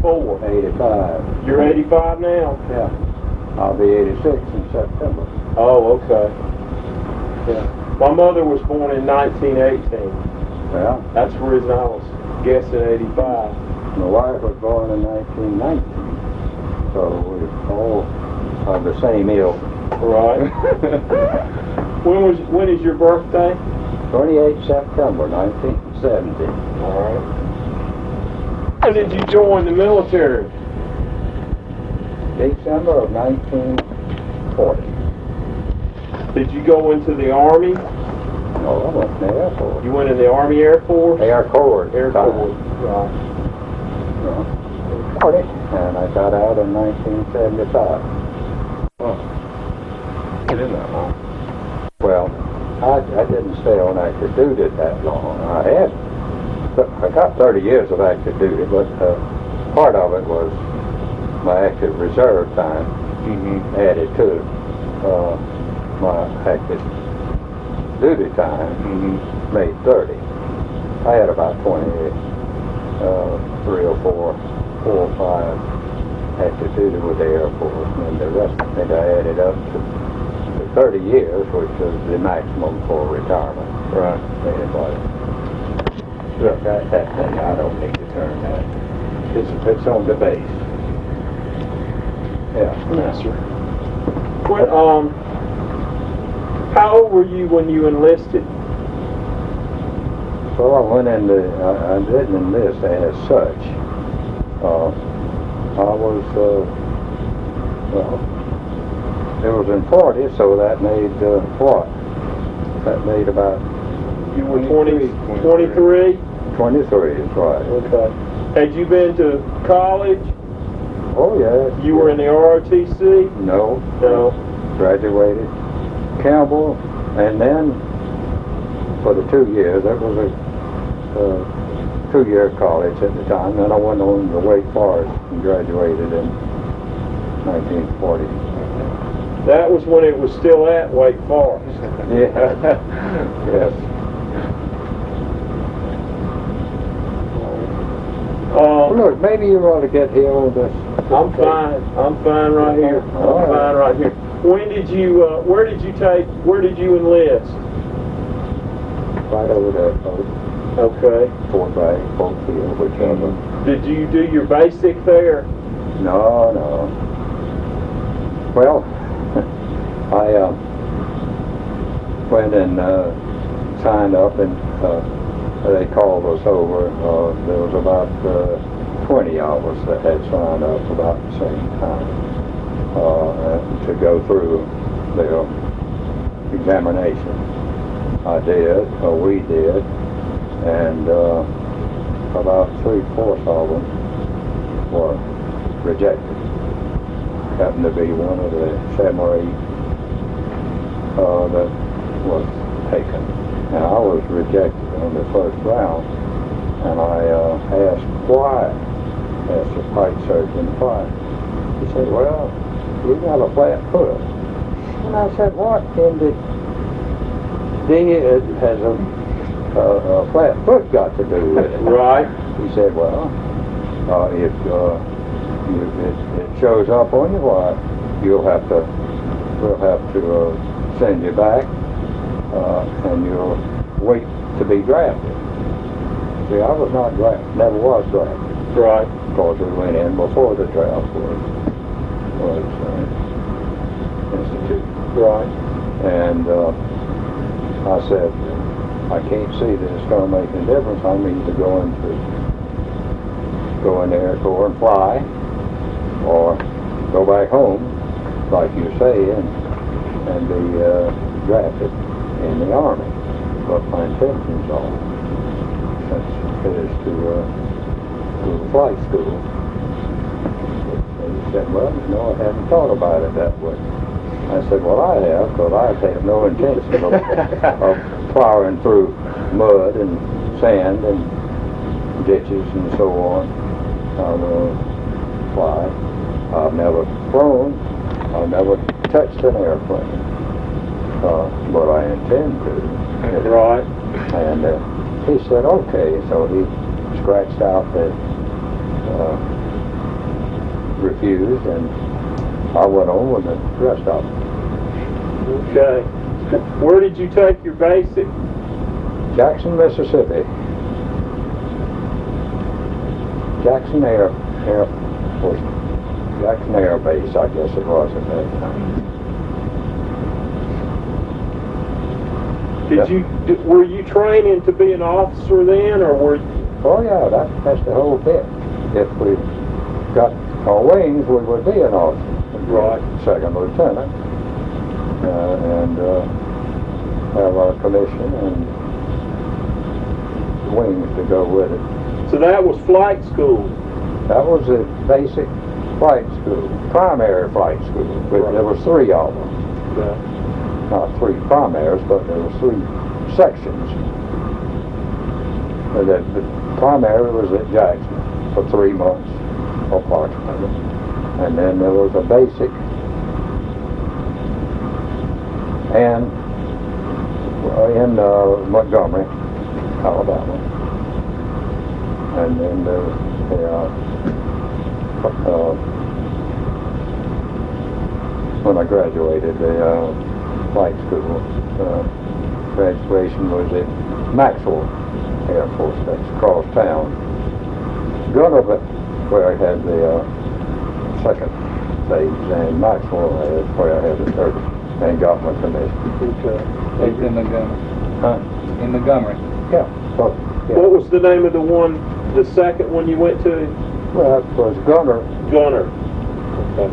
84? 85. You're 85 now? Yeah. I'll be 86 in September. Oh, okay. Yeah. My mother was born in 1918. Yeah. That's the reason I was guessing 85. My wife was born in 1919. So we're all of the same ilk. Right. When is your birthday? 28 September 1970. All right. When did you join the military? December of 1940. Did you go into the Army? No, I went in the Air Force. You went in the Army Air Force? Air Corps. Air Force. Right. 40. And I got out in 1975. Oh. Isn't that long? Well, I didn't stay on active duty that long. I got 30 years of active duty, but part of it was my active reserve time added to my active duty time made 30. I had about 3 or 4 or 5 active duty with the Air Force, and the rest I think I added up to 30 years, which is the maximum for retirement. Right. Anybody. Look, that thing, I don't need to turn that. It's on the base. Yeah. Yes, sir. When, how old were you when you enlisted? Well, I went in I didn't enlist as such. I was, well, it was in 40, so that made, what? That made about... You were 23? 23, is right. Okay. Had you been to college? Oh, yeah. You were in the ROTC? No. No. Graduated Campbell, and then for the 2 years, that was a 2-year college at the time. Then I went on to Wake Forest and graduated in 1940. That was when it was still at Wake Forest. Yeah. Yes. Look, maybe you ought to get here on this. I'm fine. I'm fine right here. I'm fine right here. When did you? Where did you enlist? Right over there, folks. Okay. Fort Bragg, Fort Field, whichever. Did you do your basic there? No. Well, I went and signed up, and they called us over. There was about 20 of us that had signed up about the same time to go through the examination. I did, or we did, and about 3/4 of them were rejected. Happened to be one of the 7 or 8 that was taken. And I was rejected on the first round, and I asked why. Asked the flight surgeon why. He said, well, you got a flat foot. And I said, what in the has a flat foot got to do with it? Right. He said, well, if it shows up on you, why, we'll have to send you back, and you'll wait to be drafted. See, I was not drafted, never was drafted. Right. Because we went in before the draft was instituted. Right. And I said, I can't see that it's going to make any difference. I'm either going to go in the Air Corps and fly, or go back home, like you say, and be drafted in the Army. But my intentions are, is to flight school. And he said, well, no, I hadn't thought about it that way. I said, well, I have, because I have no intention of plowing through mud and sand and ditches and so on. I'm going to fly. I've never flown. I've never touched an airplane. But I intend to. Right. And he said, okay. So he scratched out the refused, and I went on with the rest of them. Okay. Where did you take your basic? Jackson, Mississippi. Jackson Air Base, I guess it was at that time. Were you training to be an officer then, or were you? Oh yeah, that's the whole bit. If we got our wings, we would be an officer. Right. Second lieutenant. And have our commission and wings to go with it. So that was flight school? That was a basic flight school, primary flight school. But there was 3 of them. Yeah. Not 3 primaries, but there were 3 sections. The primary was at Jackson for 3 months, approximately. And then there was a basic and in Montgomery, Alabama. And then there was when I graduated the flight school, graduation was at Maxwell Air Force, that's across town. Gunner, where I had the second phase, and Maxwell where I had the third, and got my commission. Okay. It's in Montgomery. Huh? In Montgomery. Yeah. Well, yeah. What was the name of the second one you went to? Well, it was Gunner. Gunner. Okay.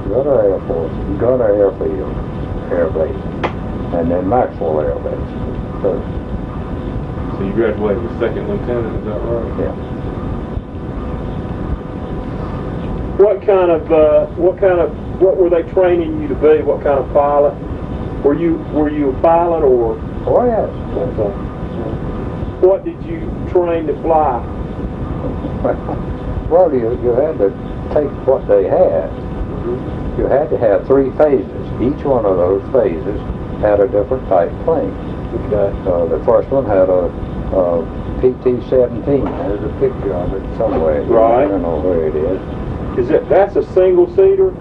Gunner Air Force, Gunner Airfield, Air Base, and then Maxwell Air Base. So you graduated with second lieutenant, is that right? yeah. What were they training you to be? What kind of pilot? Were you a pilot or? Oh yes. Okay. What did you train to fly? Well, you had to take what they had. You had to have 3 phases. Each one of those phases had a different type plane. Okay. The first one had a PT-17. There's a picture of it somewhere. Right. I don't know where it is. That's a single seater?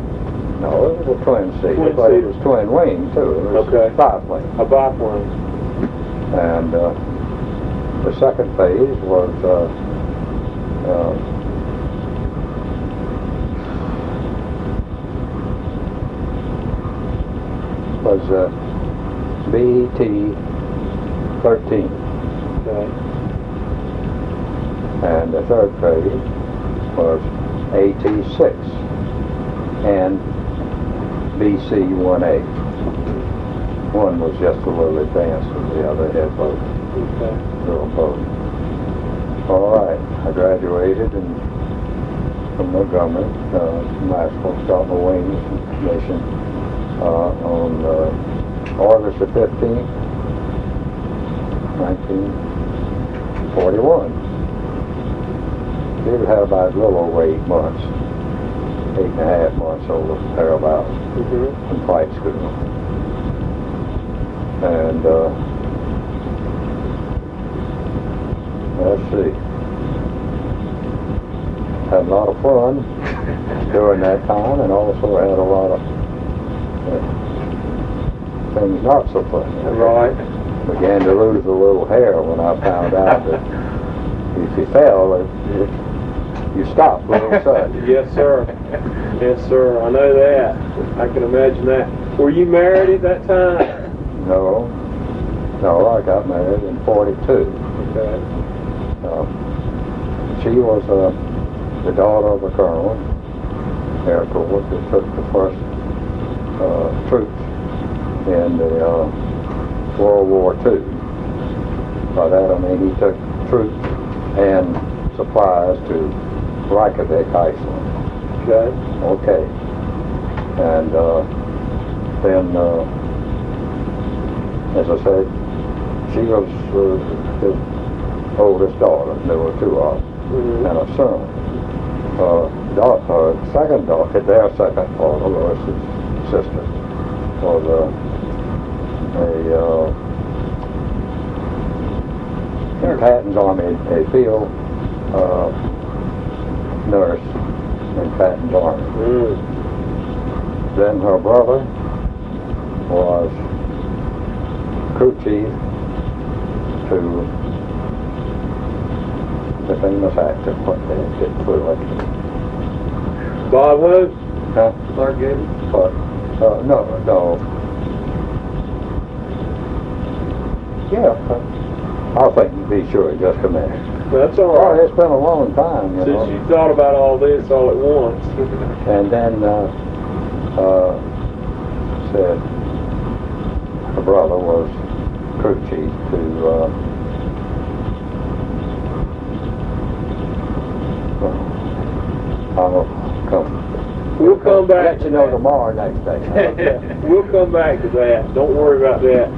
No, it was a twin seater, Twin but seater. it was twin wing too. It was Okay. a biplane. A biplane. And the second phase was BT-13. Okay. And the third phase was AT-6 and BC-1A. One was just a little advanced and the other had both. Okay. Both. All right, I graduated from Montgomery, Maxwell, got my wings commission on August the 15th, 1941. Did have about a little over 8 months, 8.5 months over thereabouts in flight school. And let's see, had a lot of fun during that time, and also had a lot of things not so fun. Right. Began to lose a little hair when I found out that if you fell, you stopped a little sudden. Yes, sir. Yes, sir. I know that. I can imagine that. Were you married at that time? No, I got married in 42. Okay. She was the daughter of a colonel, Air Corps, that took the first troops in the World War II. By that I mean he took troops and supplies to Reykjavik, Iceland. Okay. Okay. And then, as I said, she was his oldest daughter. There were 2 of them, and a son. Second daughter, their second daughter, Lois's sister, was in Patton's Army, a field nurse in Patton's army. Mm. Then her brother was crew chief to the famous actor, what they get through it. Bob who? Huh? Clark Gable? But, no. Yeah, I'll think, be sure, just a minute. That's all Oh, right. it's been a long time, you know. Since you thought about all this all at once. And then, said her brother was crew chief to, We'll come back Let to you know that. tomorrow next day. We'll come back to that. Don't worry about that.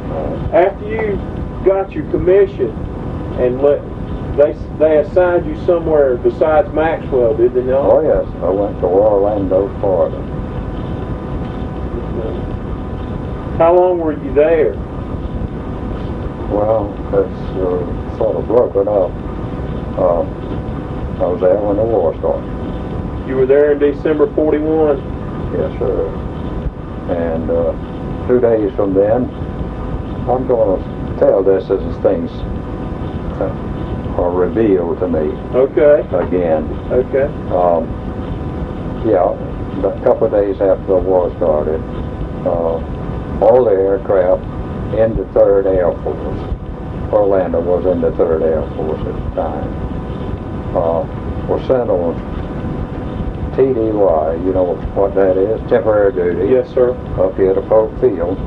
After you got your commission and they assigned you somewhere besides Maxwell, did they not? Oh yes, I went to Orlando, Florida. How long were you there? Well, that's sort of broken up. I was there when the war started. You were there in December 41. Yes, sir. And 2 days from then, I'm going to tell this as things are revealed to me Okay. again. Okay. Yeah, a couple of days after the war started, all the aircraft in the 3rd Air Force, Orlando was in the 3rd Air Force at the time, were sent on TDY, you know what that is, temporary duty, Yes, sir. up here to Polk Field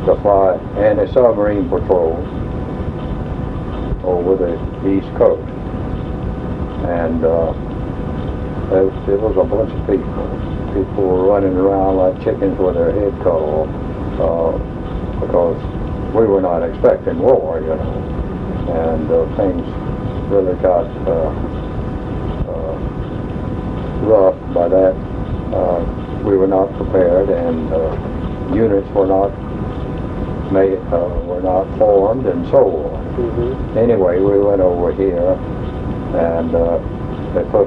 to fly anti-submarine patrol over the East Coast. And it was a bunch of people. People were running around like chickens with their head cut off because we were not expecting war, you know. And things really got rough by that. We were not prepared, and units were not formed, and so on. Mm-hmm. Anyway, we went over here, and they put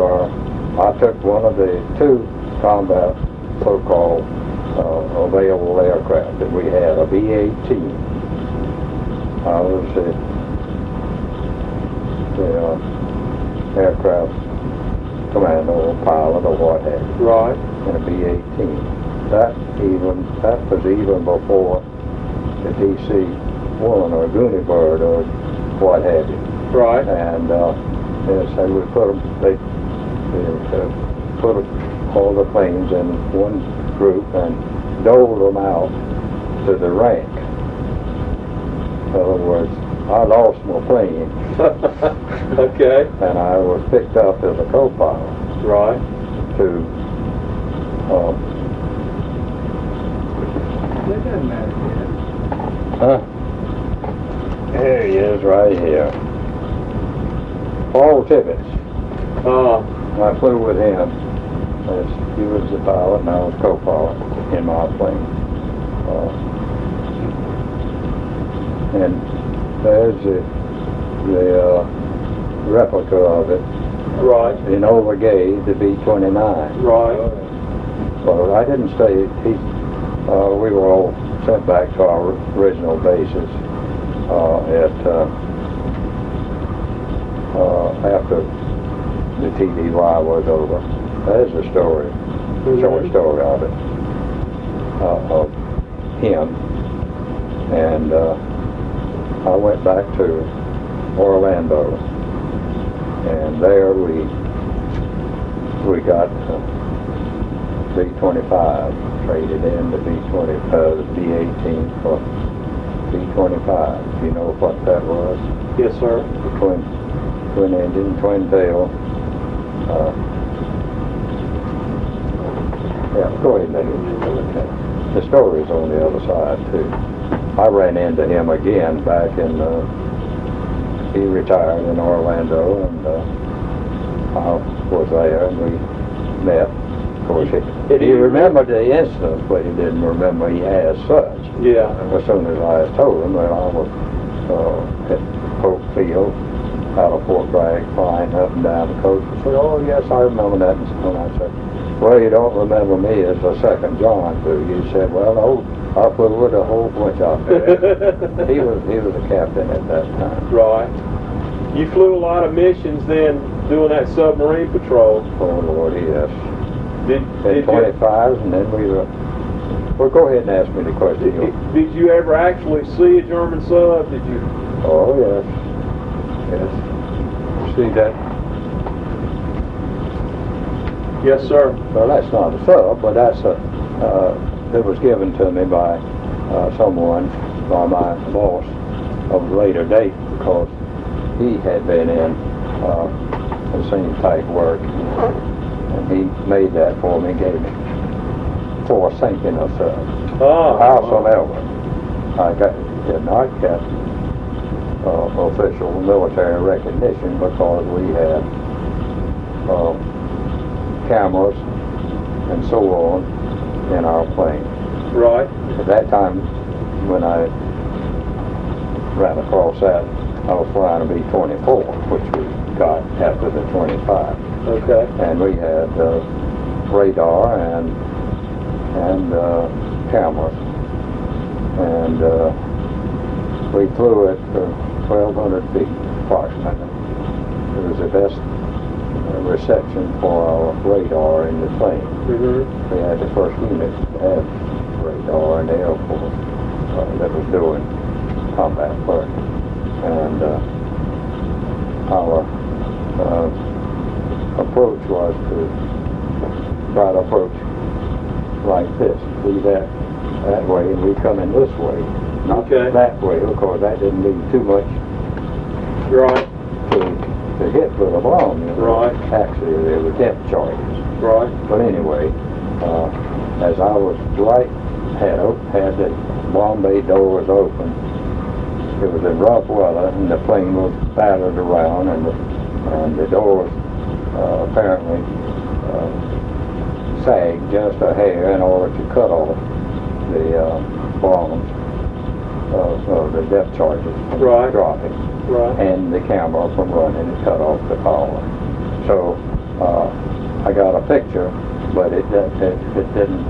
I took one of the 2 combat so-called available aircraft that we had, a B-18. I was the aircraft commander or pilot or what have you, Right. in a B-18. That was even before the DC-1 or Goonie Bird or what have you. Right. And so we put all the planes in one group and doled them out to the rank. In other words, I lost my plane. Okay. And I was picked up as a co-pilot Right. to It doesn't matter, There he is, right here. Paul Tibbets. I flew with him. He was the pilot and I was co-pilot in my plane. And there's the replica of it Right. in Overgay, the B-29. Right. But I didn't stay. We were all sent back to our original bases after the TDY was over. There's the story, short story of it, of him. And I went back to Orlando, and there we got B-25, traded in the B-18 for B-25. You know what that was? Yes, sir. The twin engine, twin tail. Yeah, go ahead, Nate. Okay. The story's on the other side too. I ran into him again back in, he retired in Orlando, and I was there, and we met. Of course, he remembered the incident, but he didn't remember me as such. Yeah. As soon as I told him that I was at Polk Field out of Fort Bragg, flying up and down the coast. I said, oh yes, I remember that. And I said, well, you don't remember me as the second John, do you? He said, well, no, I flew with a whole bunch of them. He was the captain at that time. Right. You flew a lot of missions then, doing that submarine patrol. Oh Lord, yes. Did In 25s, and then we were. Well, go ahead and ask me the question. Did you ever actually see a German sub? Did you? Oh yes, yes. See that? Yes, sir. Well, that's not a sub, but that's a. It was given to me by someone, by my boss of a later date, because he had been in the same type work, and he made that for me, gave me for sinking a sub. Howsoever, I did not get official military recognition because we had cameras and so on in our plane. Right. At that time, when I ran across that, I was flying a B-24, which we got after the 25. Okay. And we had radar and cameras, and we flew at 1,200 feet approximately. It was the best reception for our radar in the plane. Mm-hmm. We had the first unit to have radar in the Air Force that was doing combat work, and our approach was to try to approach like this, do that way, and we come in this way, not that way, because that didn't leave too much Right. to hit with a bomb. You know. Right. Actually, there were depth charges. Right. But anyway, as I was had the bomb bay doors open, it was in rough weather, and the plane was battered around, and the doors apparently sagged just a hair in order to cut off the bombs of the depth charges from dropping, and the camera from running and cut off the power. So I got a picture, but it didn't.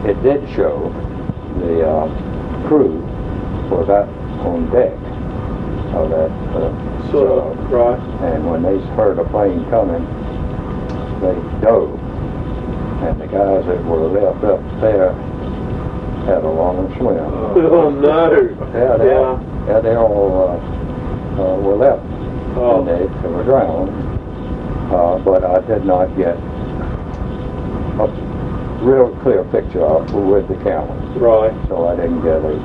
It did show the crew was out on deck of that sub. Right. And when they heard a plane coming, they dove. And the guys that were left up there had a long swim. Oh no! Yeah, they all were left. Oh. And they were drowned. But I did not get a real clear picture of with the camera. Right. So I didn't get a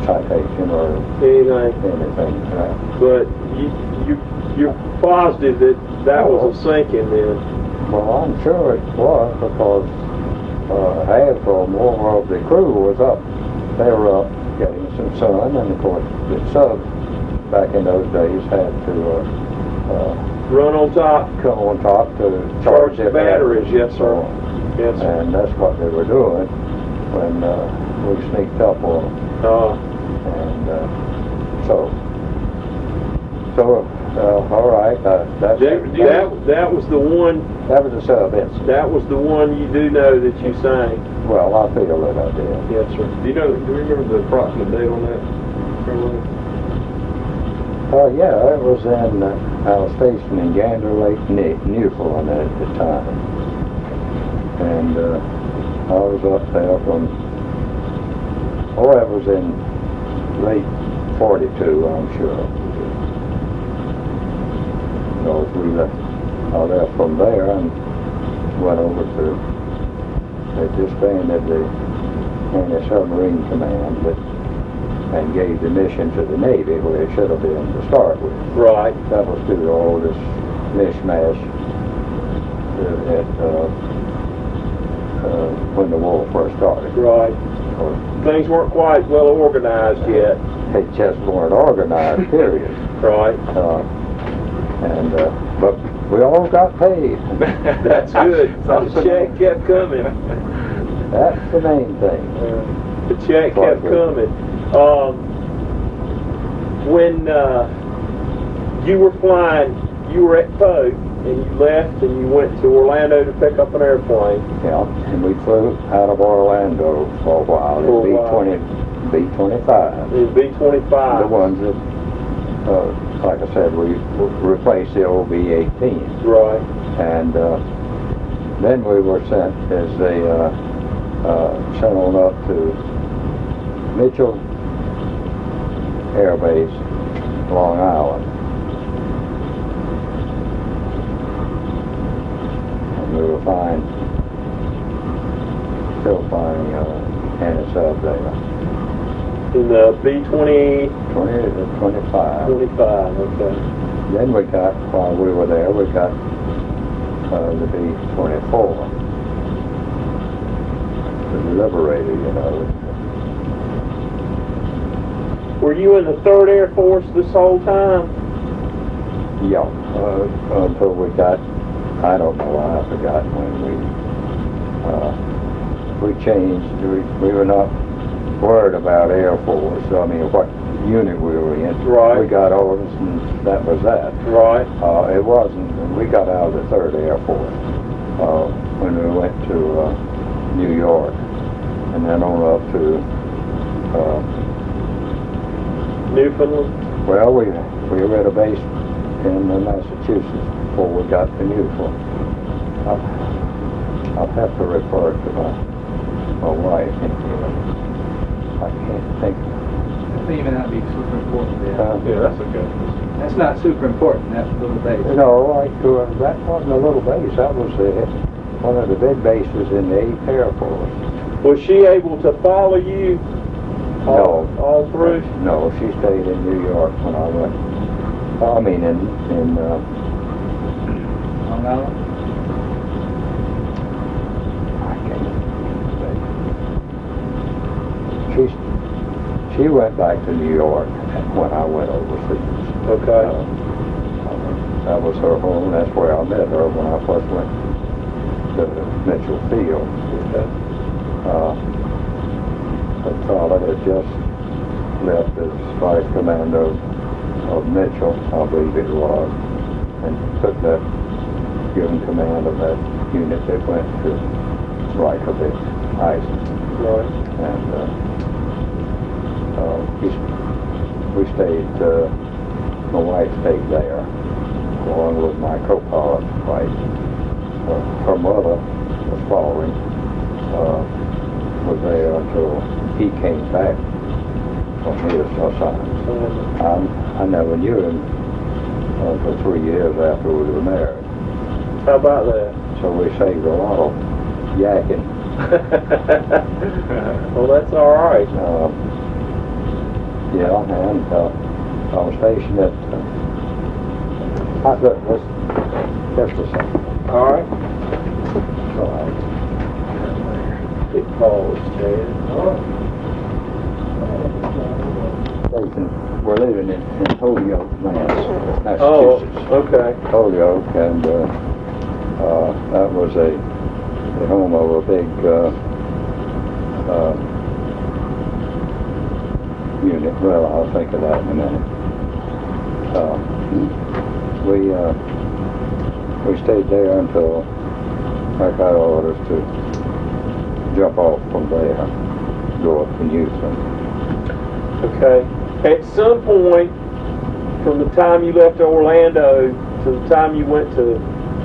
citation or anything. But you're positive that was a sinking then? Well, I'm sure it was, because half or more of the crew was up. They were up getting some sun, and of course the subs back in those days had to run on top, come on top to charge the batteries. Yes, sir. Yes, sir. And that's what they were doing when we sneaked up on them. And all right. That was the one. That was a sub incident. That was the one you do know that you sang. Well, I feel that I did. Yes, sir. Do you remember the approximate date on that? Yeah, it was in our station in Gander Lake, Newfoundland at the time. And I was up there from, it was in late 42, I'm sure. So we left from there and went over to, they disbanded the anti-submarine command, and gave the mission to the Navy, where it should have been to start with. Right. That was due to all this mishmash when the war first started. Right. Things weren't quite well organized yet. They just weren't organized, period. Right. But we all got paid. That's good. The check kept coming. That's the main thing. The check kept coming. when you were flying, you were at Poe, and you left and you went to Orlando to pick up an airplane. Yeah, and we flew out of Orlando for a while. For a while. B-25. The B-25. The ones that, like I said, we replaced the old B-18. Right. And then we were sent as they sent on up to Mitchell Air Base, Long Island. And we were still flying NSF there. In the B-20... 25. 25, okay. Then we got, while we were there, we got the B-24. The Liberator, you know. Were you in the 3rd Air Force this whole time? Yeah, until we got, I don't know, I forgot when we changed. We were not worried about Air Force. I mean, what unit we were in. Right. We got orders and that was that. Right. It wasn't, we got out of the 3rd Air Force when we went to New York and then on up to Newfoundland? well, we were at a base in Massachusetts before we got to Newfoundland. I'll have to refer to my wife. I can't think. That may not be super important there. Yeah, that's okay. That's not super important, that little base. No, that wasn't a little base. That was one of the big bases in the 8th Air Force. Was she able to follow you all through? No, she stayed in New York when I went. I mean, in Long Island? I can't. She went back to New York when I went overseas. Okay. That was her home. That's where I met her when I first went to Mitchell Field. Okay. Her father had just left as vice commander of Mitchell, I believe it was, and took that, given command of that unit that went to Reykjavik, Iceland. Right. And we stayed, my wife stayed there, along with my co-pilot wife. Her mother was following, was there until he came back from his assignment. I never knew him for 3 years after we were married. How about that? So we saved a lot of yakking. Well, that's all right. Yeah, and I was stationed at, just a second. All right. Big pause, Chad. We're living in Holyoke, Massachusetts. Oh, okay. Holyoke, and that was the home of a big unit. Well, I'll think of that in a minute. We stayed there until I got orders to jump off from there, go up to Newfoundland. Okay. At some point, from the time you left Orlando to the time you went to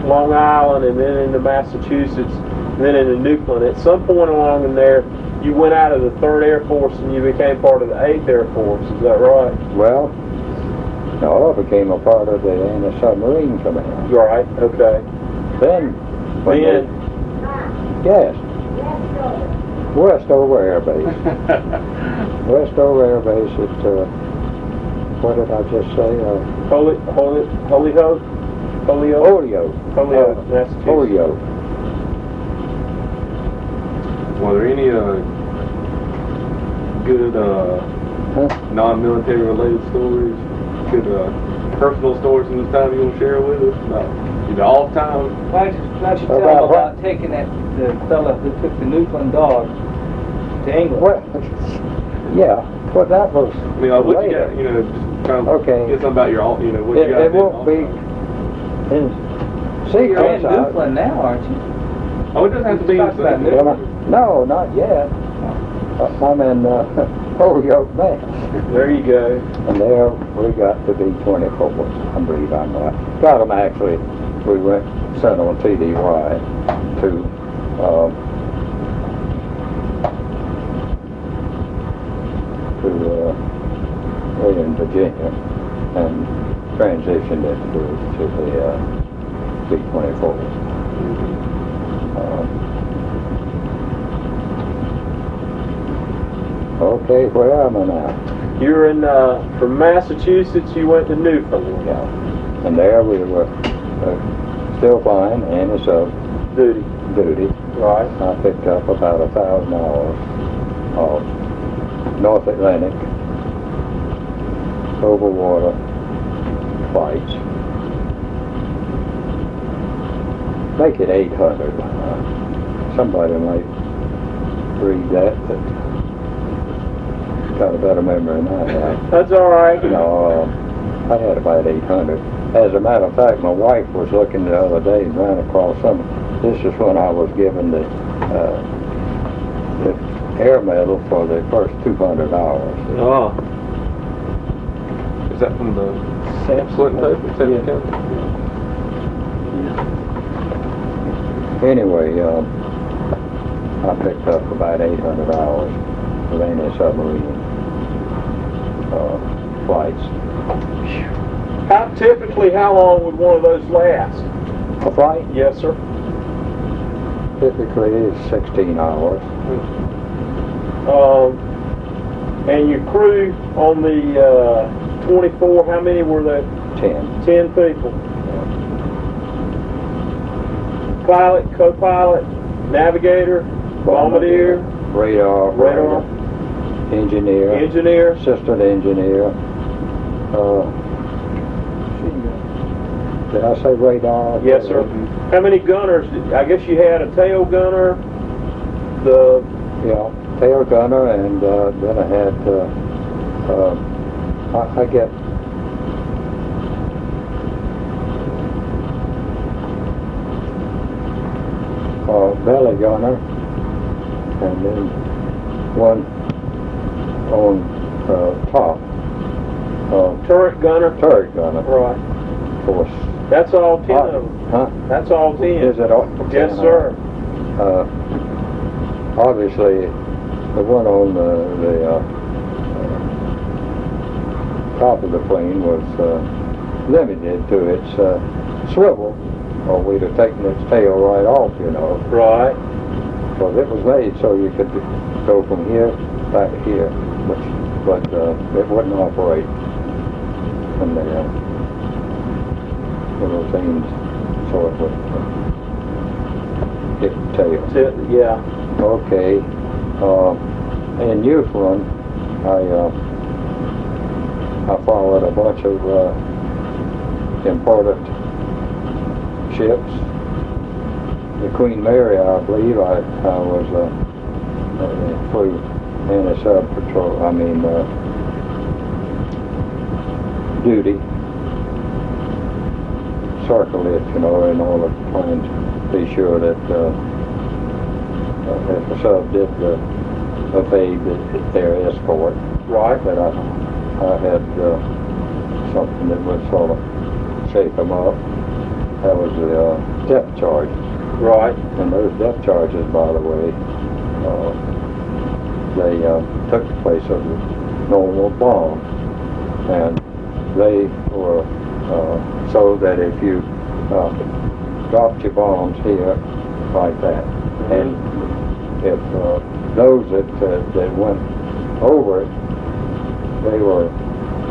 Long Island and then into Massachusetts and then into Newfoundland, at some point along in there, you went out of the 3rd Air Force and you became part of the 8th Air Force. Is that right? Well, no, I became a part of the Anti-Submarine Command. Right. Okay. Then, yes, Westover Air Base. Westover Air Base at, what did I just say? Holyoke, Holyoke, Massachusetts. Holyoke. Were there any good non-military related stories? Good personal stories from this time you want to share with us? Either all the time? Why don't you tell them about taking the fella who took the Newfoundland dog to England? Well, yeah, well that was I mean, what you later. got, trying to Okay. get something about your, you know, what you got. It won't be in You're in sequence. Newfoundland now, aren't you? Oh, it doesn't have to be in Talk about the Well, no, not yet. I'm in Holyoke, Mass. There you go. And there we got to be 24. I believe I'm right. Got them actually. We went sent on TDY to way in Virginia and transitioned it to the B-24. Okay, where am I now? You're in, from Massachusetts, you went to Newfoundland. Yeah. And there we were still flying NSO Duty. Right. I picked up about 1,000 hours of North Atlantic over water flights. Make it 800. Somebody might read that got a better memory than I have. That's all right. No, I had about 800. As a matter of fact, my wife was looking the other day and ran across some. This is when I was given the air medal for the first 200 hours. Oh. Is that from the Clinton paper? Sampson County? Anyway, I picked up about 800 hours of any submarine flights. How long would one of those last? A flight Yes, sir. typically is 16 hours. And your crew on the 24, how many were there? 10. 10 people. Pilot, co-pilot, navigator, bombardier, Radar, engineer, assistant engineer. Did I say radar? Yes, sir. How many gunners? I guess you had a tail gunner, Yeah, tail gunner, and then I had, I get belly gunner, and then one on top. turret gunner. Turret gunner. Right. Of course. That's all 10 of them. Huh? That's all 10. Is it all? Yes, sir. Obviously, the one on the top of the plane was limited to its swivel, or we'd have taken its tail right off, you know. Right. Because it was made so you could go from here back here, but it wouldn't operate from the little things, so it would hit the tail. Yeah. Okay. In Newfoundland, I followed a bunch of important ships. The Queen Mary, I believe, I was flew in a sub patrol. Duty. Circle it, you know, in order to trying to be sure that if the sub did evade their escort, Right. that I had something that would sort of shake them up. That was the depth charges. Right. And those depth charges, by the way, they took the place of the normal bomb, and they were so that if you dropped your bombs here like that, and if those that went over it, they were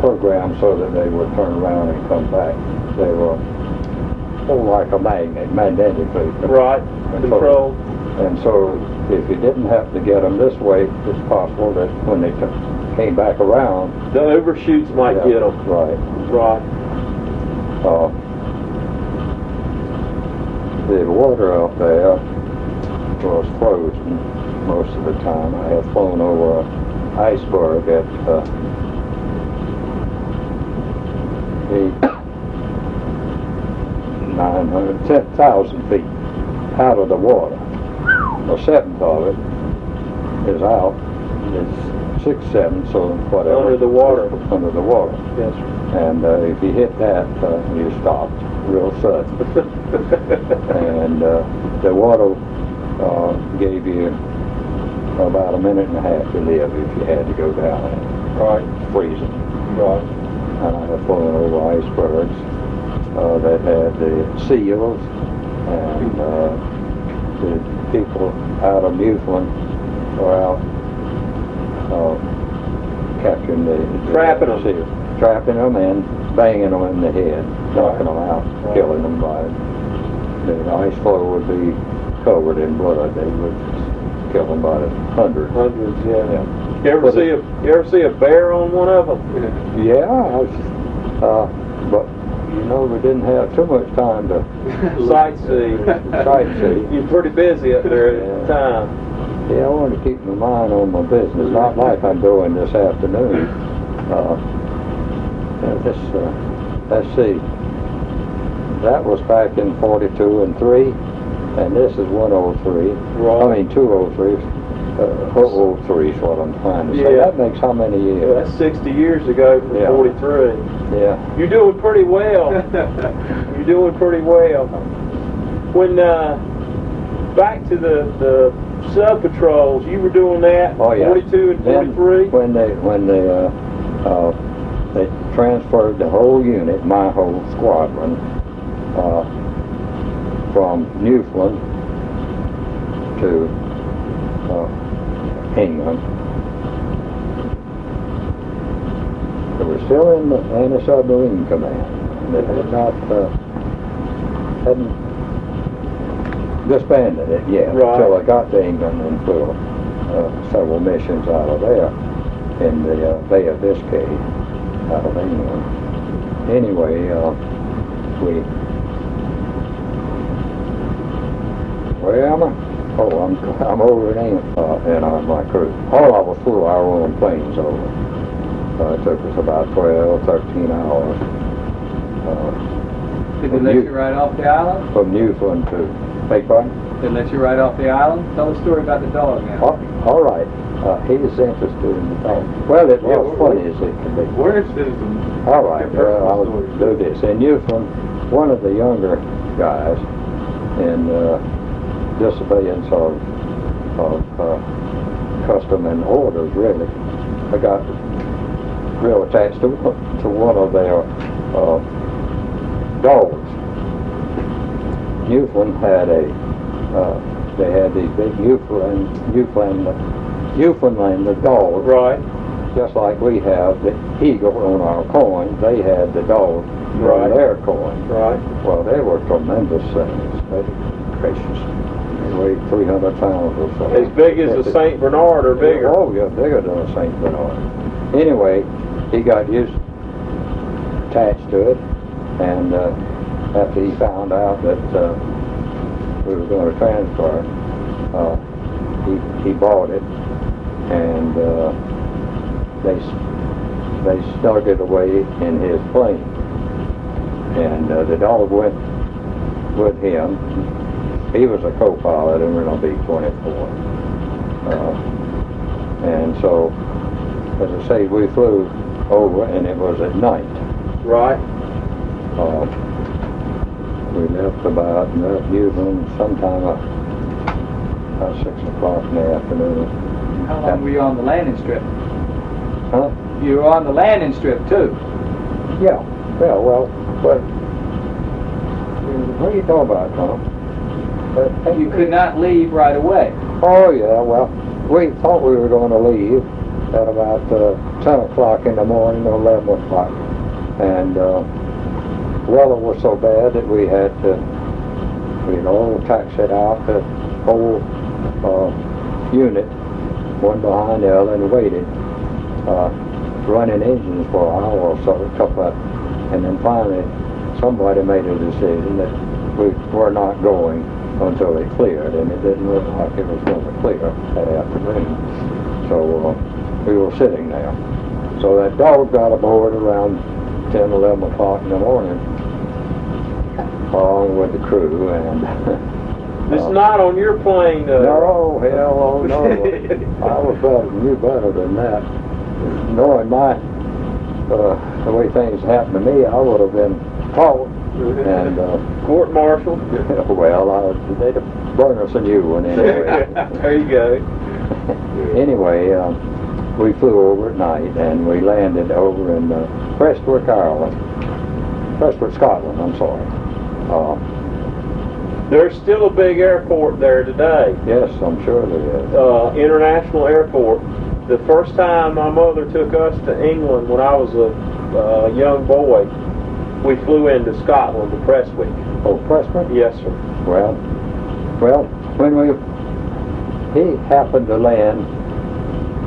programmed so that they would turn around and come back. They were like a magnet, magnetically Right. Control. And so if you didn't have to get them this way, it's possible that when they came back around, The overshoots might get them. Right. Right. The water up there was frozen most of the time. I had flown over an iceberg at 10,000 feet out of the water. A seventh of it is out. It's 6, 7, so whatever. Under the water. Under the water. Yes, sir. And if you hit that, you stop real sudden. And the water gave you about a minute and a half to live if you had to go down it. Right. It's freezing. Right. And I had flown over icebergs that had the seals, and the people out of Newfoundland were out capturing the Trapping them. seals, trapping them and banging them in the head, knocking them out, killing them by the ice floe would be covered in blood. They would kill them by the hundreds. Hundreds, yeah. You ever see a bear on one of them? Yeah, but you know, we didn't have too much time to Sightsee. sightsee. You're pretty busy up there at the time. Yeah, I wanted to keep my mind on my business, not like I'm doing this afternoon. Let's see. That was back in 42 and 3, and this is 103. Right. I mean 203. 03 is what I'm trying to say. Yeah. That makes how many years? That's 60 years ago from Yeah. 43. Yeah. You're doing pretty well. You're doing pretty well. When back to the sub patrols, you were doing that. Oh yeah. 42 and Then 43. when they transferred the whole unit, my whole squadron, from Newfoundland to England. They were still in the anti-submarine command. They had not hadn't disbanded it yet until I got to England and flew several missions out of there in the Bay of Biscay out of England. Anyway, where am I? Oh, I'm over in England and on my crew. All of us flew our own planes over. It took us about 12, 13 hours. Did they let you ride off the island? From Newfoundland to, beg pardon? Did they let you ride off the island? Tell the story about the dog now. All right. He is interested in the dog. Well, it was funny as it can be. We're interested in All right, I'll do this. In Newfoundland, one of the younger guys, in disobedience of custom and orders, really, I got real attached to one of their dogs. Newfoundland had they had these big Newfoundlander dogs. Right. Just like we have the eagle on our coin, they had the dog on their coin. Right. Well, they were tremendous things. They gracious. They weighed 300 pounds or so. As big as a St. Bernard or bigger. Oh, yeah, bigger than a St. Bernard. Anyway, he got attached to it, and after he found out that we were going to transfer, he bought it, and they snug it away in his plane, and the dog went with him. He was a co-pilot and we're on B-24, and so, as I say, we flew over, and it was at night. Right. We left about Newfoundland sometime about 6 o'clock in the afternoon. How long were you on the landing strip? Huh? You were on the landing strip too. Yeah. Well, but what are you talking about, Tom? You could not leave right away. Oh yeah. Well, we thought we were going to leave at about 10 o'clock in the morning or 11 o'clock, and weather was so bad that we had to, taxi out the whole unit, one behind the other, and waited, running engines for an hour or so, and then finally somebody made a decision that we were not going until it cleared, and it didn't look like it was going to clear that afternoon. So we were sitting there. So that dog got aboard around 10, 11 o'clock in the morning, along with the crew, and It's not on your plane. no, hell, oh no. I was knew better than that. Knowing the way things happened to me, I would have been caught and court-martialed. well, they'd have burned us a new one anyway. There you go. Anyway, we flew over at night, and we landed over in Prestwick, Scotland. I'm sorry. There's still a big airport there today. Yes, I'm sure there is. International airport. The first time my mother took us to England when I was a young boy, we flew into Scotland to Prestwick. Oh, Prestwick? Yes, sir. Well, when he happened to land,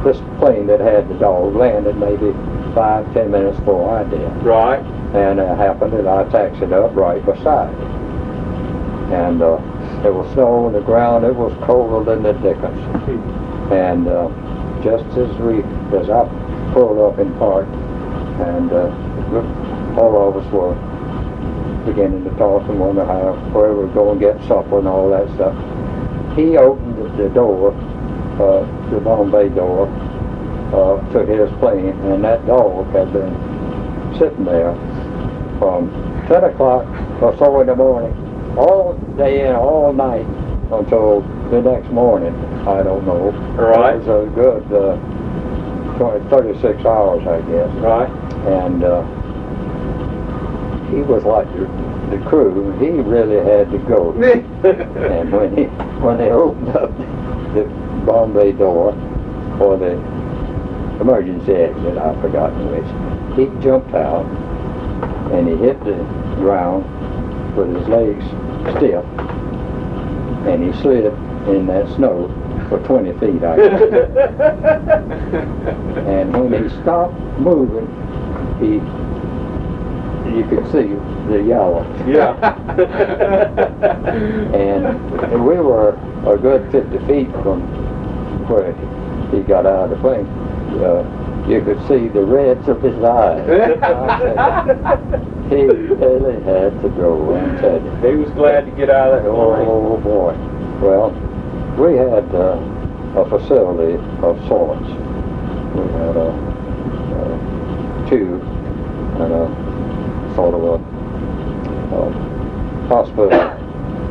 this plane that had the dog landed maybe 5-10 minutes before I did. Right. And it happened that I taxied up right beside it. And it was snow on the ground. It was colder than the dickens. And just as I pulled up in park, and all of us were beginning to talk and wonder where we were going to get supper and all that stuff, he opened the door, the Bombay door, to his plane, and that dog had been sitting there from 10 o'clock or so in the morning, all day and all night until the next morning. I don't know. Right. It was a good 36 hours, I guess. Right. And he was like the crew. He really had to go. And when they opened up the Bombay door for the emergency exit, I've forgotten which, he jumped out and he hit the ground with his legs stiff, and he slid in that snow for 20 feet, I guess. And when he stopped moving, you could see the yellow. Yeah. And we were a good 50 feet from where he got out of the plane. You could see the reds of his eyes. He really had to go, I'm telling you. He was glad to get out of that plane. Oh boy. Well, we had a facility of sorts. We had a tube and a sort of a hospital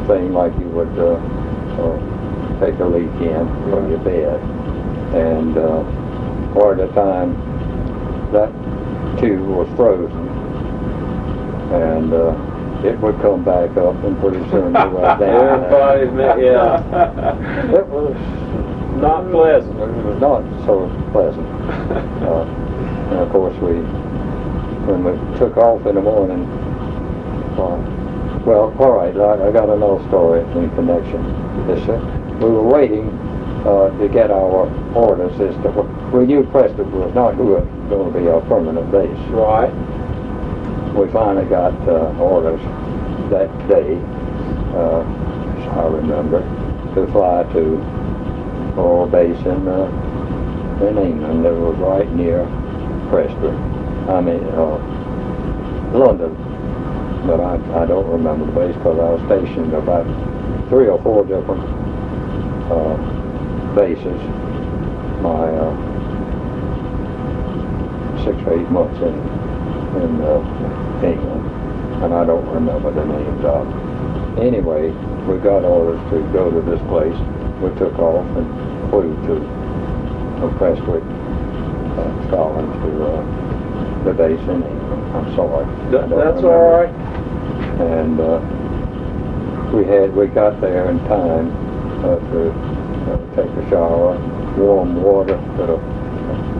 thing like you would take a leak in from your bed. And part of the time that tube was frozen, and it would come back up, and pretty soon it was down. Yeah. It was Not pleasant. It was not so pleasant. And of course, when we took off in the morning, well, all right, I got another story in connection with this. We were waiting to get our orders as to we knew Preston was not going to be our permanent base. Right. We finally got orders that day, I remember, to fly to our base in England that was right near Preston. London. But I don't remember the base because I was stationed about 3 or 4 different bases. My 6 or 8 months in England, and I don't remember the names of them. Anyway, we got orders to go to this place. We took off and flew to Prestwick, Scotland, to the base in England. I'm sorry. That's all right. And we got there in time to take a shower, warm water.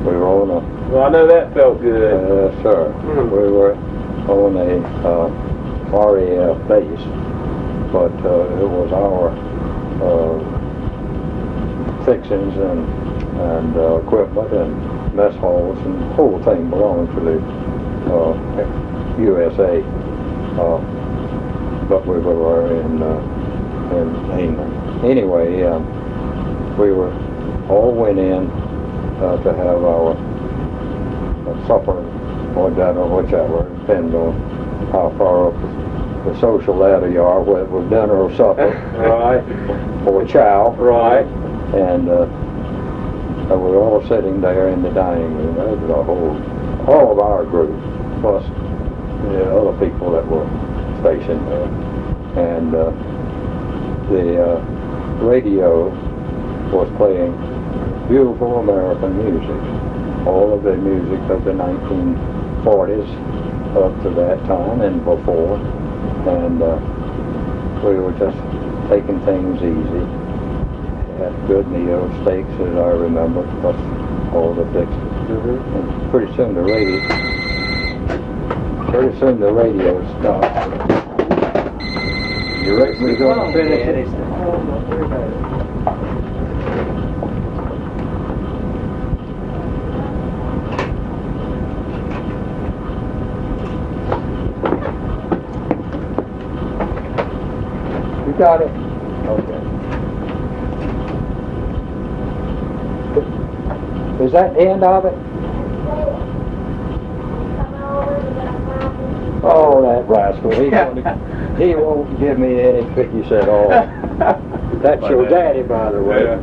We were on a... Well, I know that felt good. Sir. Mm-hmm. We were on a RAF base, but it was our fixings and equipment and mess halls and the whole thing belonged to the USA. But we were in England. Anyway, we all went in to have our supper or dinner, whichever, depends on how far up the social ladder you are, whether it was dinner or supper. Right. Or chow. Right. And we were all sitting there in the dining room. There was all of our group, plus the other people that were stationed there. And the radio was playing beautiful American music, all of the music of the 1940s up to that time and before. And we were just taking things easy. Had good meals, steaks as I remember, plus all the fixings. And pretty soon the radio stopped. You ready to go and finish it? You got it? Okay. Is that the end of it? Oh, that rascal. He won't give me any cookies at all. That's your daddy, by the way. Yeah.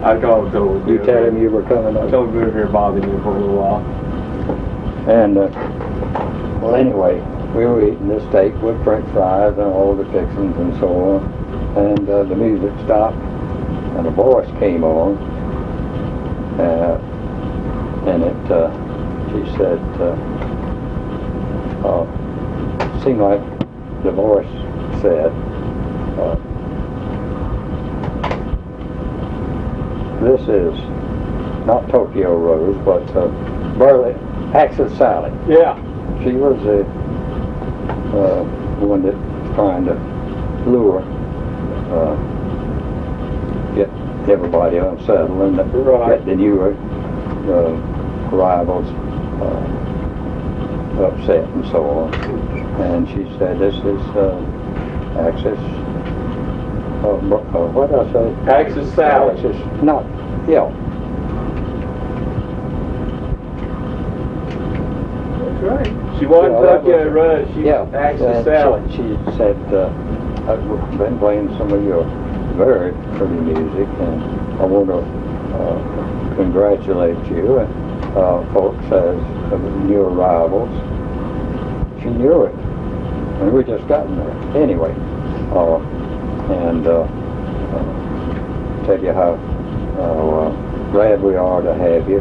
I called him, told him. You tell him you were coming I up. told him we were here bothering you for a little while. And, well, anyway, we were eating the steak with french fries and all the fixings and so on. And the music stopped, and a voice came on. And she said, seemed like the voice said, this is not Tokyo Rose, but Burley, Axis Sally. Yeah. She was the one that was trying to lure, get everybody unsettled and get the newer arrivals upset and so on. And she said, this is Axis, what did I say? Axis Sally. Axis, not, yeah. That's right. She wasn't Tokyo Rose, she was Axis Sally. She said, I've been playing some of your very pretty music, and I want to congratulate you, folks, as new arrivals. She knew it, and we just gotten there. Anyway, and tell you how glad we are to have you.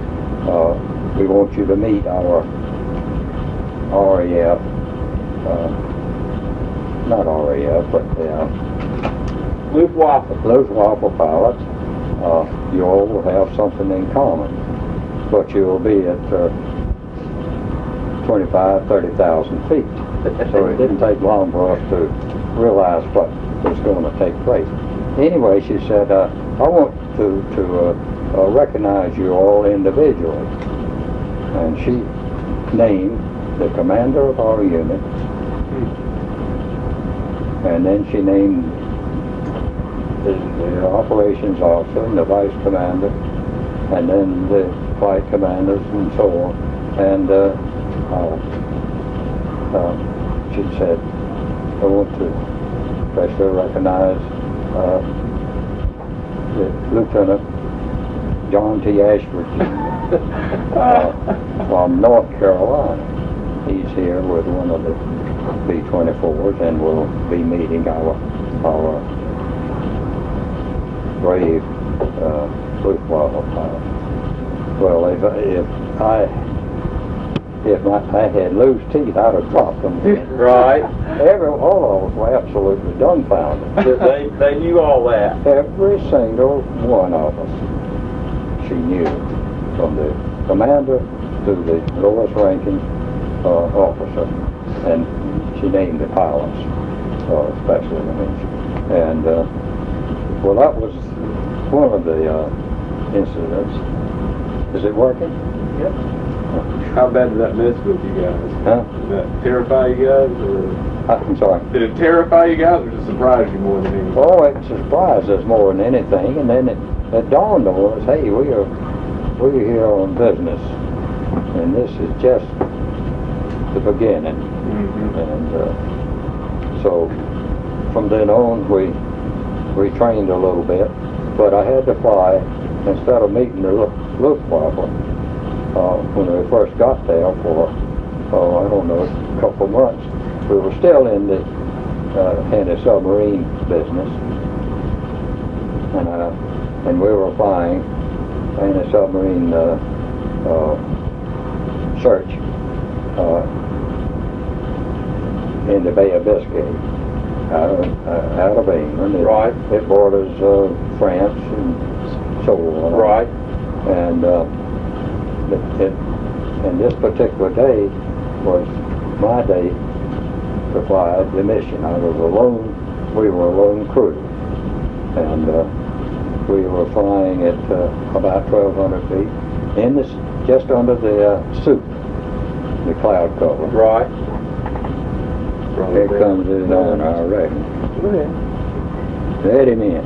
We want you to meet our RAF, not RAF, but Luftwaffe pilots. You all will have something in common, but you will be at 30,000 feet. So it didn't take long for us to realize what was going to take place. Anyway, she said, I want to recognize you all individually. And she named the commander of our unit, and then she named the operations officer and the vice commander, and then the flight commanders and so on. And she said, I want to especially recognize the Lieutenant John T. Ashford from North Carolina. He's here with one of the B-24s, and will be meeting our brave Luftwaffe pilot. Well, if I had loose teeth, I'd have dropped them. Right. All of us were absolutely dumbfounded. They knew all that. Every single one of us, she knew, from the commander to the lowest ranking officer, and she named the pilots, especially. And well, that was one of the incidents. Is it working? Yep. How bad did that mess with you guys? Huh? Did that terrify you guys? Or I'm sorry. did it terrify you guys, or did it surprise you more than anything? Oh, it surprised us more than anything, and then it dawned on us, hey, we're here on business, And this is just the beginning. Mm-hmm. And so from then on we trained a little bit, but I had to fly instead of meeting the Luftwaffe when we first got there for I don't know, a couple months. We were still in the anti-submarine business, and we were flying anti-submarine search in the Bay of Biscay, out of England. Right. It borders France and so on. Right. And and this particular day was my day to fly the mission. I was alone. We were a lone crew, and we were flying at about 1,200 feet in this, just under the soup, the cloud cover. Right. Here comes his on, I reckon. Go ahead. Let him in.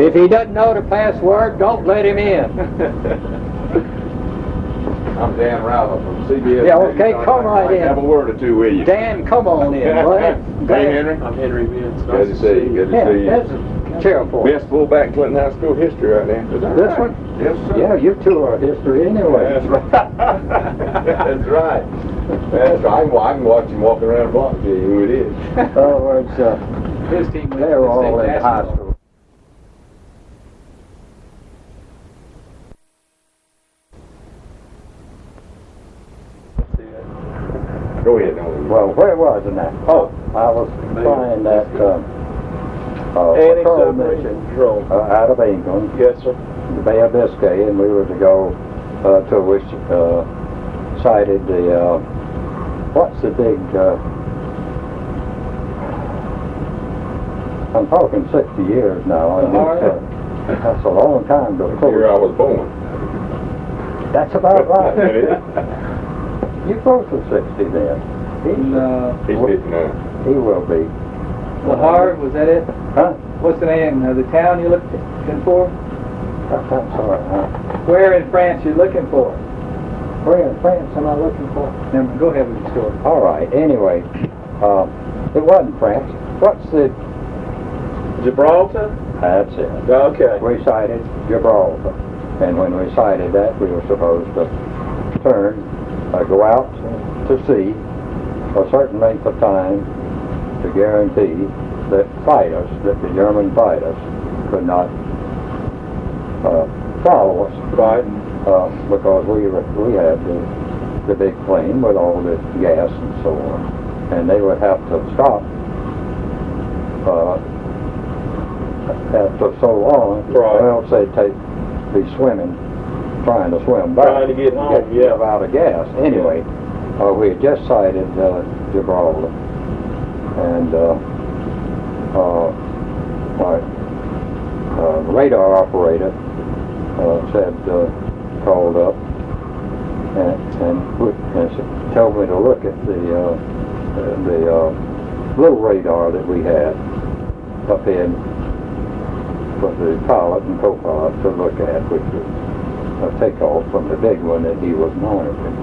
If he doesn't know the password, don't let him in. I'm Dan Rowell from CBS. Yeah, okay, come right in. Have a word or two with you. Dan, come on in, bud. Hey, Henry. I'm Henry Vince. Good to see you. Good to Yeah, see you. that's a chair for Best fullback Clinton High School history right now. Is that This right? one? Yes, sir. Yeah, you two are history anyway. That's right. That's right. That's right. I can watch him walking around the block and tell you who it is. In other words, His team went they to were the all state in high basketball. school. Go ahead, don't Well, where was I now? Oh, I was flying that patrol Anti-submarine mission patrol. out of England, Yes, sir. the Bay of Biscay, and we were to go till we sighted the, what's the big, I'm talking 60 years now. And it's, that's a long time to The year I was born. That's about right. That is. You close to 60 then. He's 59. He will be. Coharie, was that it? Huh? What's the name of the town you're looking for? I'm sorry. Where in France you're looking for? Where in France am I looking for? Now, go ahead with your story. All right. Anyway, it wasn't France. What's the? Gibraltar? That's it. Okay. We sighted Gibraltar, and when we sighted that, we were supposed to turn, go out to sea a certain length of time to guarantee that the German fighters could not follow us. Right. Because we had the big plane with all the gas and so on, and they would have to stop after so long, Right. or else they'd be swimming, trying to swim back, Trying to get home, yeah. get out of gas. Anyway, we had just sighted Gibraltar, and our radar operator called up and told me to look at the little radar that we had up in for the pilot and co-pilot to look at, which was a takeoff from the big one that he was monitoring.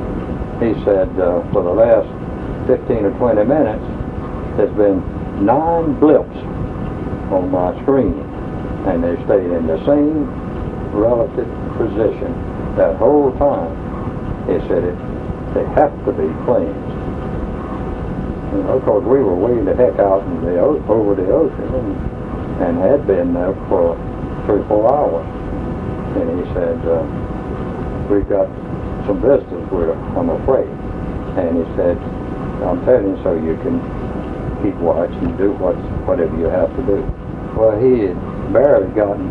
He said for the last 15 or 20 minutes there's been 9 blips on my screen, and they stayed in the same relative position that whole time. He said they have to be planes. You know, because we were way the heck out in over the ocean and had been there for 3 or 4 hours. And he said, we've got some visitors with us, I'm afraid. And he said, I'm telling you so you can keep watch and do whatever you have to do. Well, he had barely gotten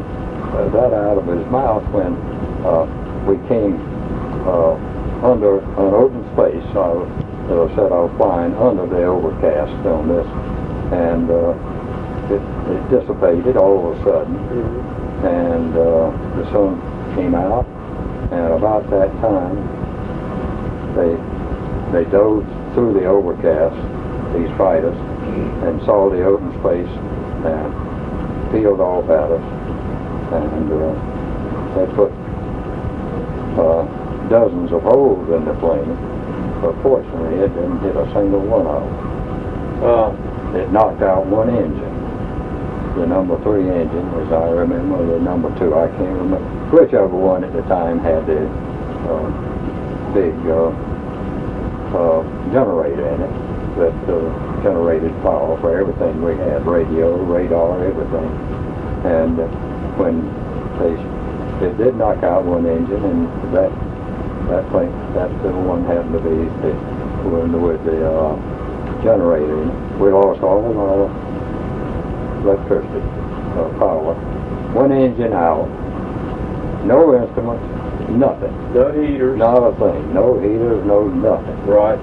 that out of his mouth when we came under an open space. As I said, I was flying under the overcast on this, and it dissipated all of a sudden, and the sun came out, and about that time they dove through the overcast, these fighters, and saw the open space and peeled off at us, and they put dozens of holes in the plane, but fortunately it didn't hit a single one of them. It knocked out one engine. The number 3 engine, as I remember, the number 2, I can't remember. Whichever one at the time had the big generator in it that generated power for everything we had, radio, radar, everything. And when it did knock out one engine, and that plane, that one happened to be with the generator in it. We lost all of our electricity, power. One engine out, no instruments, nothing. No heaters. Not a thing. No heaters, no nothing. Right.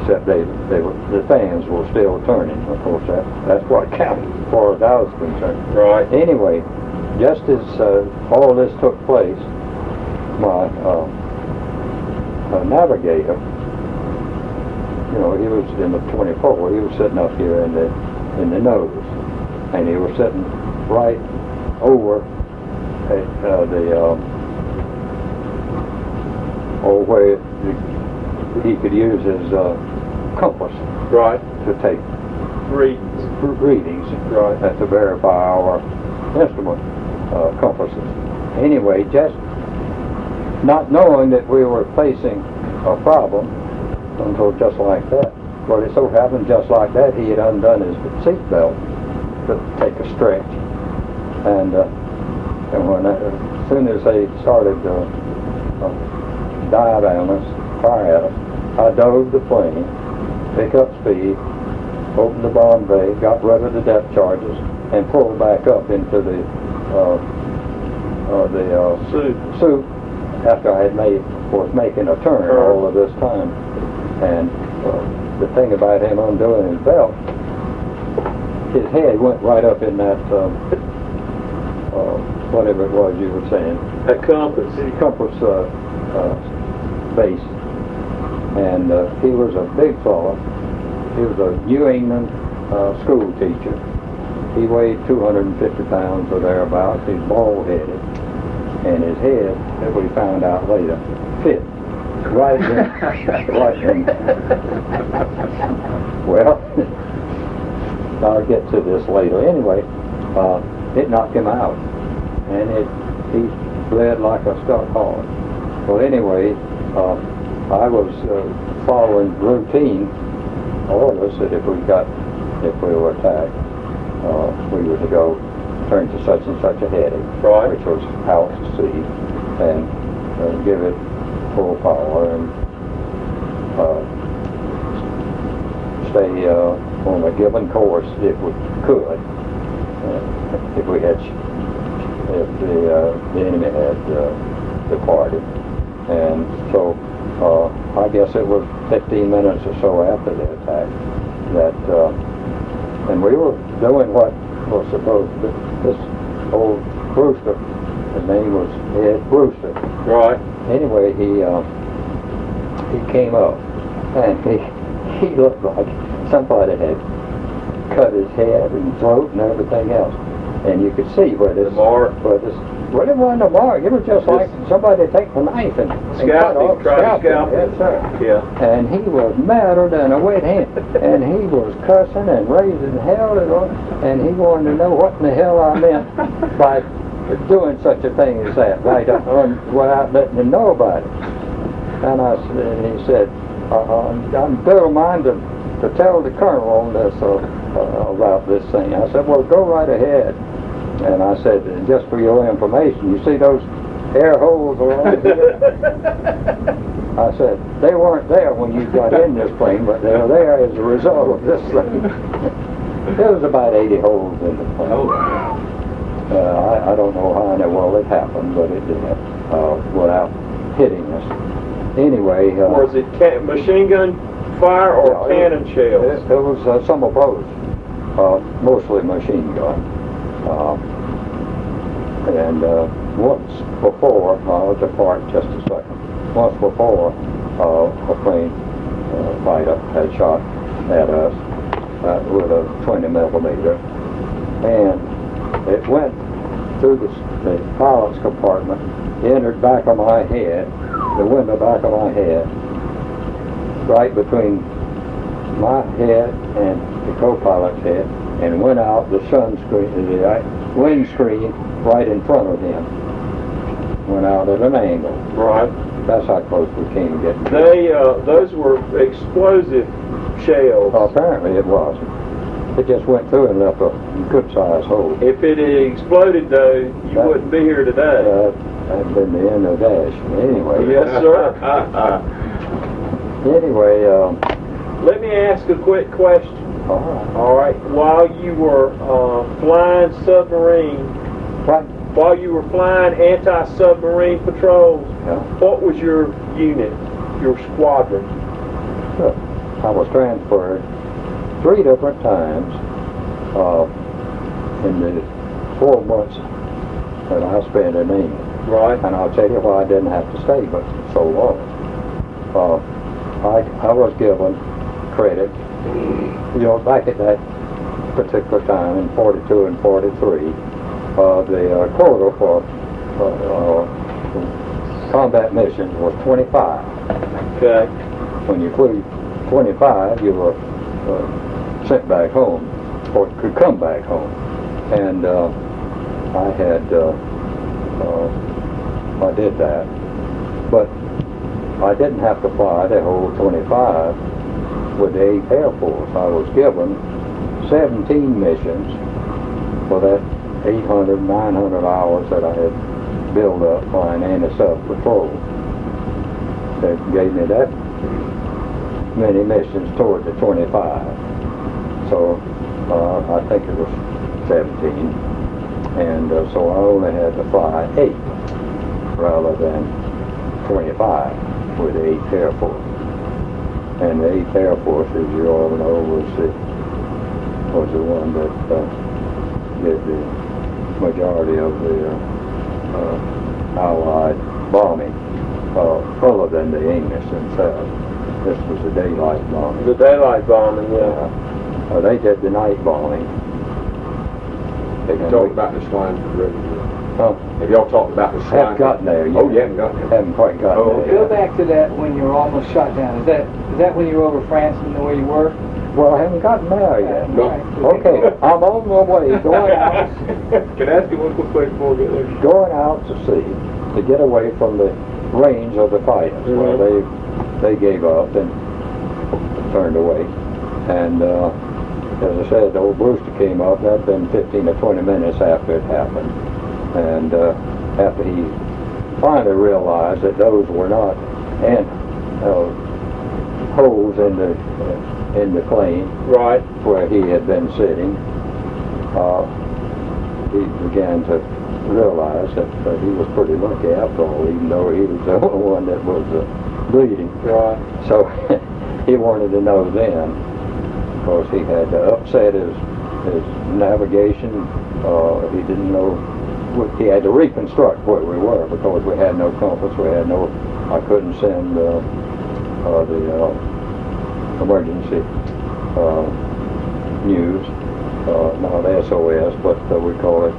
Except the fans were still turning. Of course, that's what counted as far as I was concerned. Right. Anyway, just as all this took place, my navigator, you know, he was in the 24. He was sitting up here in the nose, and he was sitting right over where he could use his compass, Right. to take readings, Right. To verify our instrument compasses. Anyway, just not knowing that we were facing a problem until just like that. Well, it so happened just like that he had undone his seat belt to take a stretch, and when as soon as they started dive at us, fire at us, I dove the plane, picked up speed, opened the bomb bay, got rid of the depth charges, and pulled back up into the soup after I had was making a turn all of this time. And the thing about him undoing his belt, his head went right up in that whatever it was you were saying. That compass. Compass base. And he was a big fellow. He was a New England school teacher. He weighed 250 pounds or thereabouts. He's bald-headed. And his head, that we found out later, fit right in. Right in. Well, I'll get to this later. Anyway, it knocked him out. And he bled like a stuck hog. Well, anyway, I was following routine orders that if we were attacked, we were to go turn to such and such a heading, Right. which was out to sea, and give it full power and stay on a given course if we could, if the enemy had departed. And so I guess it was 15 minutes or so after the attack that, and we were doing what was supposed to, this old Brewster, his name was Ed Brewster. Right. Anyway, he came up, and he looked like somebody had cut his head and throat and everything else. And you could see where this, well, it wasn't a mark. It was just like somebody take a knife and cut off, scalp him. Yes, sir. Yeah. And he was madder than a wet hen. And he was cussing and raising hell, and he wanted to know what in the hell I meant by doing such a thing as that, right, without letting him know about it. And he said, I'm determined to tell the colonel on this about this thing. I said, well, go right ahead. And I said, just for your information, you see those air holes around here? I said, they weren't there when you got in this plane, but they're there as a result of this thing. There was about 80 holes in the plane. I don't know how in the world it happened, but it did, without hitting us. Anyway. Was it machine gun fire or cannon shells? It was some of both, mostly machine gun. And once before, I'll depart just a second. Once before, a plane fighter had shot at us with a 20 millimeter, and it went through the pilot's compartment, entered back of my head, the window back of my head, right between my head and the co-pilot's head, and went out the windscreen right in front of him. Went out at an angle. Right. That's how close we came to getting. Those were explosive shells. Well, apparently it wasn't. It just went through and left a good-sized hole. If it had exploded, though, you wouldn't be here today. That'd been the end of Dash. Anyway. Yes, sir. Anyway, Let me ask a quick question. all right. All right. While you were flying submarine, What? while you were flying anti-submarine patrols, Yeah. what was your unit, your squadron? Look, I was transferred 3 different times in the 4 months that I spent in England. Right. And I'll tell you why I didn't have to stay but so long. I was given credit, back at that particular time in 42 and 43, the quota for combat missions was 25. Okay. When you flew 25, you were sent back home, or could come back home. And I did that, but I didn't have to fly the whole 25 with the 8th Air Force. I was given 17 missions for that 800, 900 hours that I had built up flying anti-sub patrol. They gave me that many missions toward the 25. So I think it was 17. And so I only had to fly 8 rather than 25 with the 8th Air Force. And the 8th Air Force, as you all know, was the one that did the majority of the Allied bombing, other than the English themselves. This was the daylight bombing. The daylight bombing, yeah. They did the night bombing. Have you talked about the swine river? Huh? Have y'all talked about the swine? Haven't gotten there yet. Oh, you haven't gotten there? Haven't quite gotten Oh, there Go yet. back to that when you were almost shot down. Is that when you were over France and where you were? Well, I haven't gotten there yet. No. Okay, I'm on my way, going out, Can I ask you one quick question before we get there? going out to sea to get away from the range of the fighters. Well, they gave up and turned away. And as I said, the old Brewster came up. That'd been 15 or 20 minutes after it happened. And after he finally realized that those were not holes in the plane Right. where he had been sitting, he began to realize that he was pretty lucky after all, even though he was the only one that was bleeding. Right. So he wanted to know then, because he had upset his navigation. He didn't know. He had to reconstruct where we were because we had no compass. I couldn't send the emergency news, not SOS, but we call it,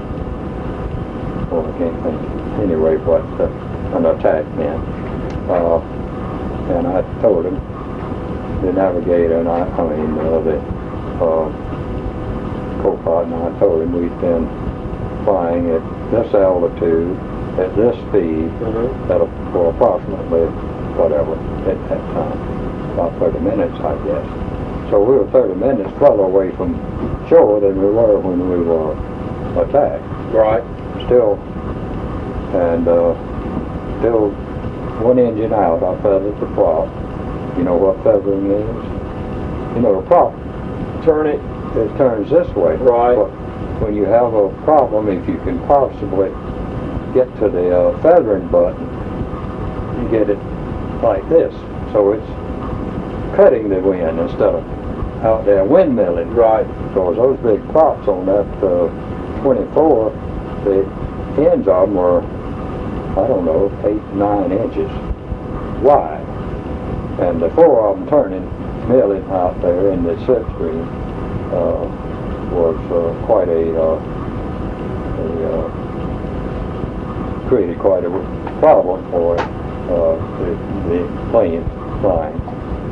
well, I can't think anyway what an attack meant. And I told him, the navigator, and the co-pilot, and I told him we'd been flying at this altitude, at this speed, for approximately, whatever, at that time, about 30 minutes, I guess. So we were 30 minutes further away from shore than we were when we were attacked. Right. Still one engine out. I feathered the prop. You know what feathering is? You know, the prop, it turns this way. Right. But when you have a problem, if you can possibly get to the feathering button, you get it like this. So it's cutting the wind instead of out there windmilling. Right. Because those big props on that 24, the ends of them are, I don't know, 8 to 9 inches wide. And the 4 of them turning, milling out there in the slipstream was quite a created quite a problem for the plane flying.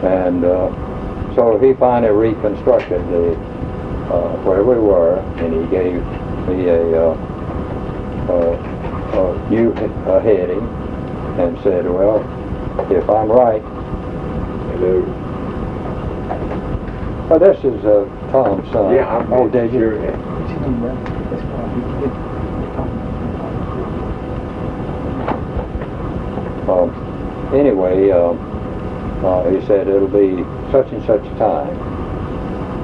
And so he finally reconstructed the where we were, and he gave me a new heading and said, well, if I'm right. Hello. Oh, this is Tom's son. Yeah, I'm oh, did you? sure. Anyway, he said it'll be such and such a time,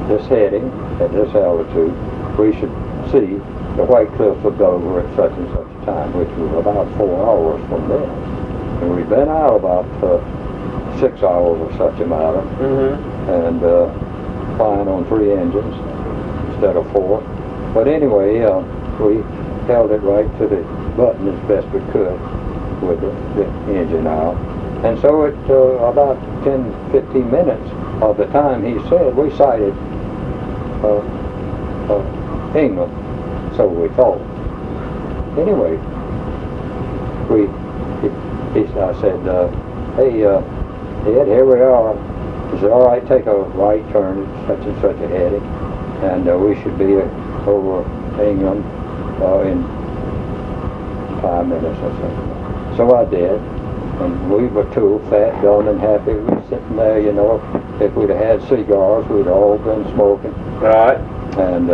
this heading, at this altitude, we should see the White Cliffs of Dover at such and such a time, which was about 4 hours from then. And we'd been out about 6 hours or such amount, and flying on 3 engines instead of 4. But anyway, we held it right to the button as best we could with the engine out. And so at about 10-15 minutes of the time he said, we sighted England, so we thought. Anyway, I said, hey, Ed, here we are. Is it all right, take a right turn at such and such a heading, and we should be over England in 5 minutes or something. So I did, and we were too fat, done, and happy. We were sitting there, you know. If we'd have had cigars, we'd all been smoking. Right. And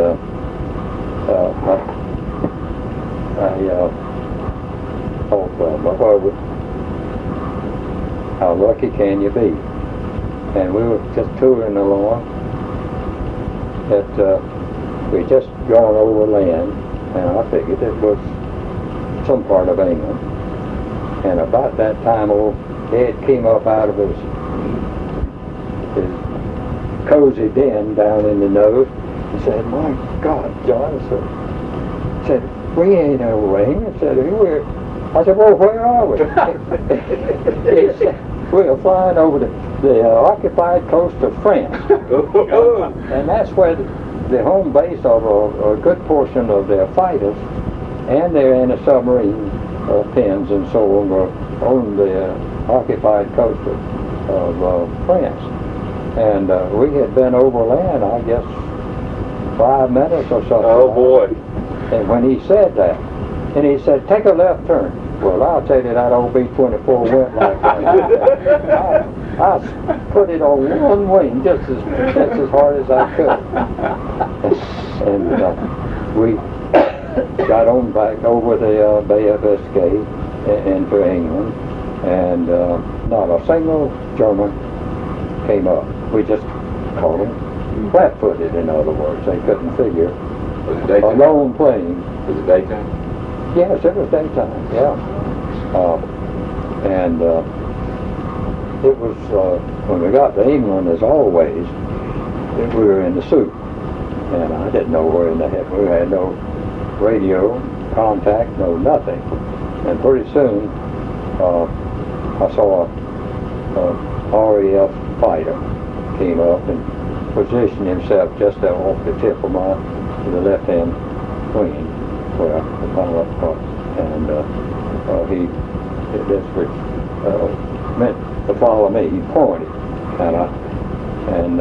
how lucky can you be? And we were just touring along. We'd just gone over land, and I figured it was some part of England. And about that time, old Ed came up out of his cozy den down in the nose and said, "My God, John," said, "we ain't over England." I said, "Well, where are we?" He said, "We're flying over the occupied coast of France." And that's where the home base of a good portion of their fighters and their anti-submarine pens and so on were on the occupied coast of France. And we had been over land, I guess, 5 minutes or something. Oh boy. And when he said that, and he said, "Take a left turn." Well, I'll tell you, that old B-24 went like that. I put it on one wing just as hard as I could. And we got on back over the Bay of Biscay into England, and not a single German came up. We just caught them flat-footed, in other words. They couldn't figure Was it daytime? a lone plane. Was it daytime? Yes, it was daytime, yeah. And it was, when we got to England, as always, we were in the soup. And I didn't know where in the heck, we had no radio contact, no nothing. And pretty soon, I saw a RAF fighter came up and positioned himself just off the tip of the left-hand wing, where the pilot was. And he meant to follow me. He pointed, and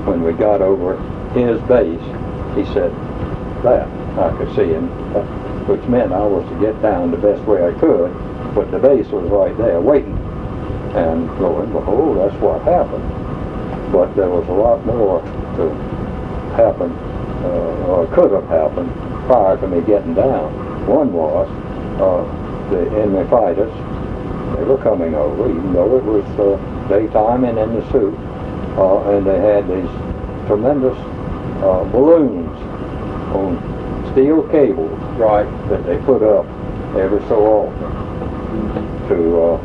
when we got over his base, he said, "Left." I could see him, which meant I was to get down the best way I could, but the base was right there waiting. And lo and behold, that's what happened. But there was a lot more to happen, or could have happened, prior to me getting down. One was the enemy fighters. They were coming over, even though it was daytime and in the soup, and they had these tremendous balloons on steel cables, right, that they put up every so often to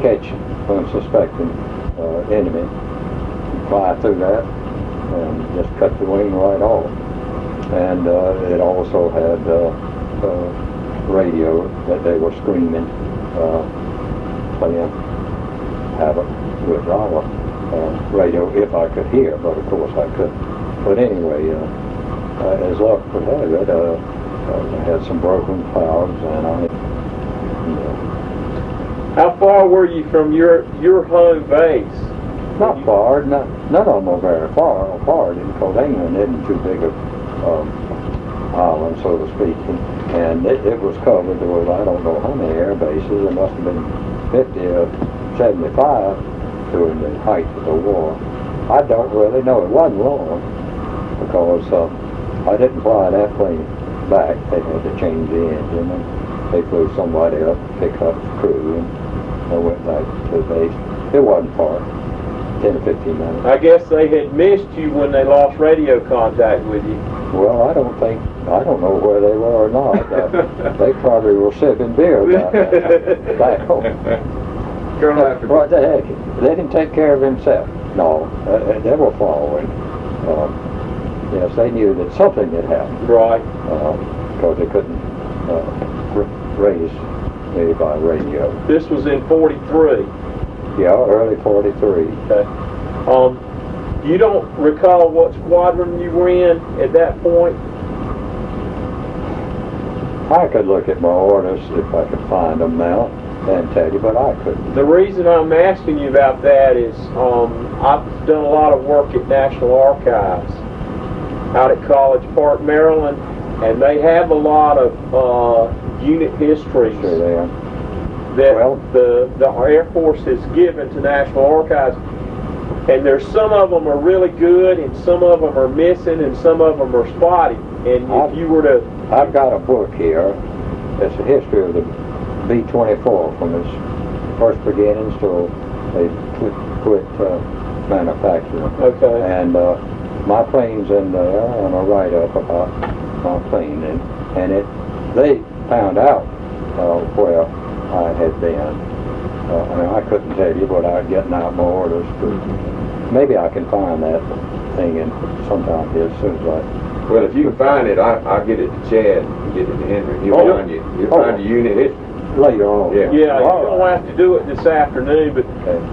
catch unsuspecting enemy, fly through that, and just cut the wing right off. And it also had radio that they were screaming, playing havoc with our radio, if I could hear, but of course I couldn't. But anyway, as luck would have it, I had some broken clouds, and How far were you from your home base? not far. None of them were very far apart, because England isn't too big a island, so to speak. And it was covered with, I don't know how many air bases. There must have been 50 or 75 during the height of the war. I don't really know. It wasn't long, because I didn't fly that plane back. They had to change the engine, and they flew somebody up to pick up the crew, and I went back to the base. It wasn't far, 10 or 15 minutes. I guess they had missed you when they lost radio contact with you. Well, I don't know where they were or not. They probably were sipping beer back home. Colonel Ashford. What the heck? Let him take care of himself. No, they were following. Yes, they knew that something had happened. Right. Because they couldn't raise me by radio. This was in 43. Yeah, early 43. Okay. You don't recall what squadron you were in at that point? I could look at my orders if I could find them now and tell you, but I couldn't. The reason I'm asking you about that is I've done a lot of work at National Archives out at College Park, Maryland, and they have a lot of unit histories Sure they are. that Well, the Air Force has given to National Archives. And there's some of them are really good, and some of them are missing, and some of them are spotty. And if you were to... I've got a book here. It's a history of the B-24 from its first beginnings till they quit manufacturing. Okay. And my plane's in there, and a write-up about my plane. And they found out where I had been. I mean, I couldn't tell you, but I was getting out my orders. Maybe I can find that thing in sometime here as soon as I... Well, if you can find it, I'll get it to Chad and get it to Henry. He'll find you. He'll find the unit history. Later on. Yeah. Yeah, you don't have to do it this afternoon, but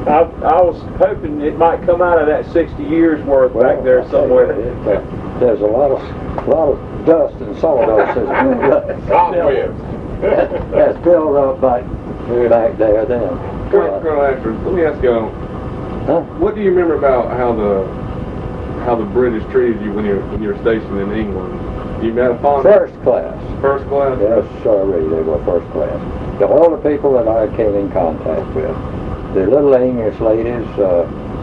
I was hoping it might come out of that 60 years worth back there somewhere. There's a lot of dust and sawdust that's built up back there then. Colonel Ashford, let me ask you, what do you remember about how the British treated you when you were stationed in England? You met a fond First class. First class? Yes, sorry, they were first class. All the people that I came in contact with, the little English ladies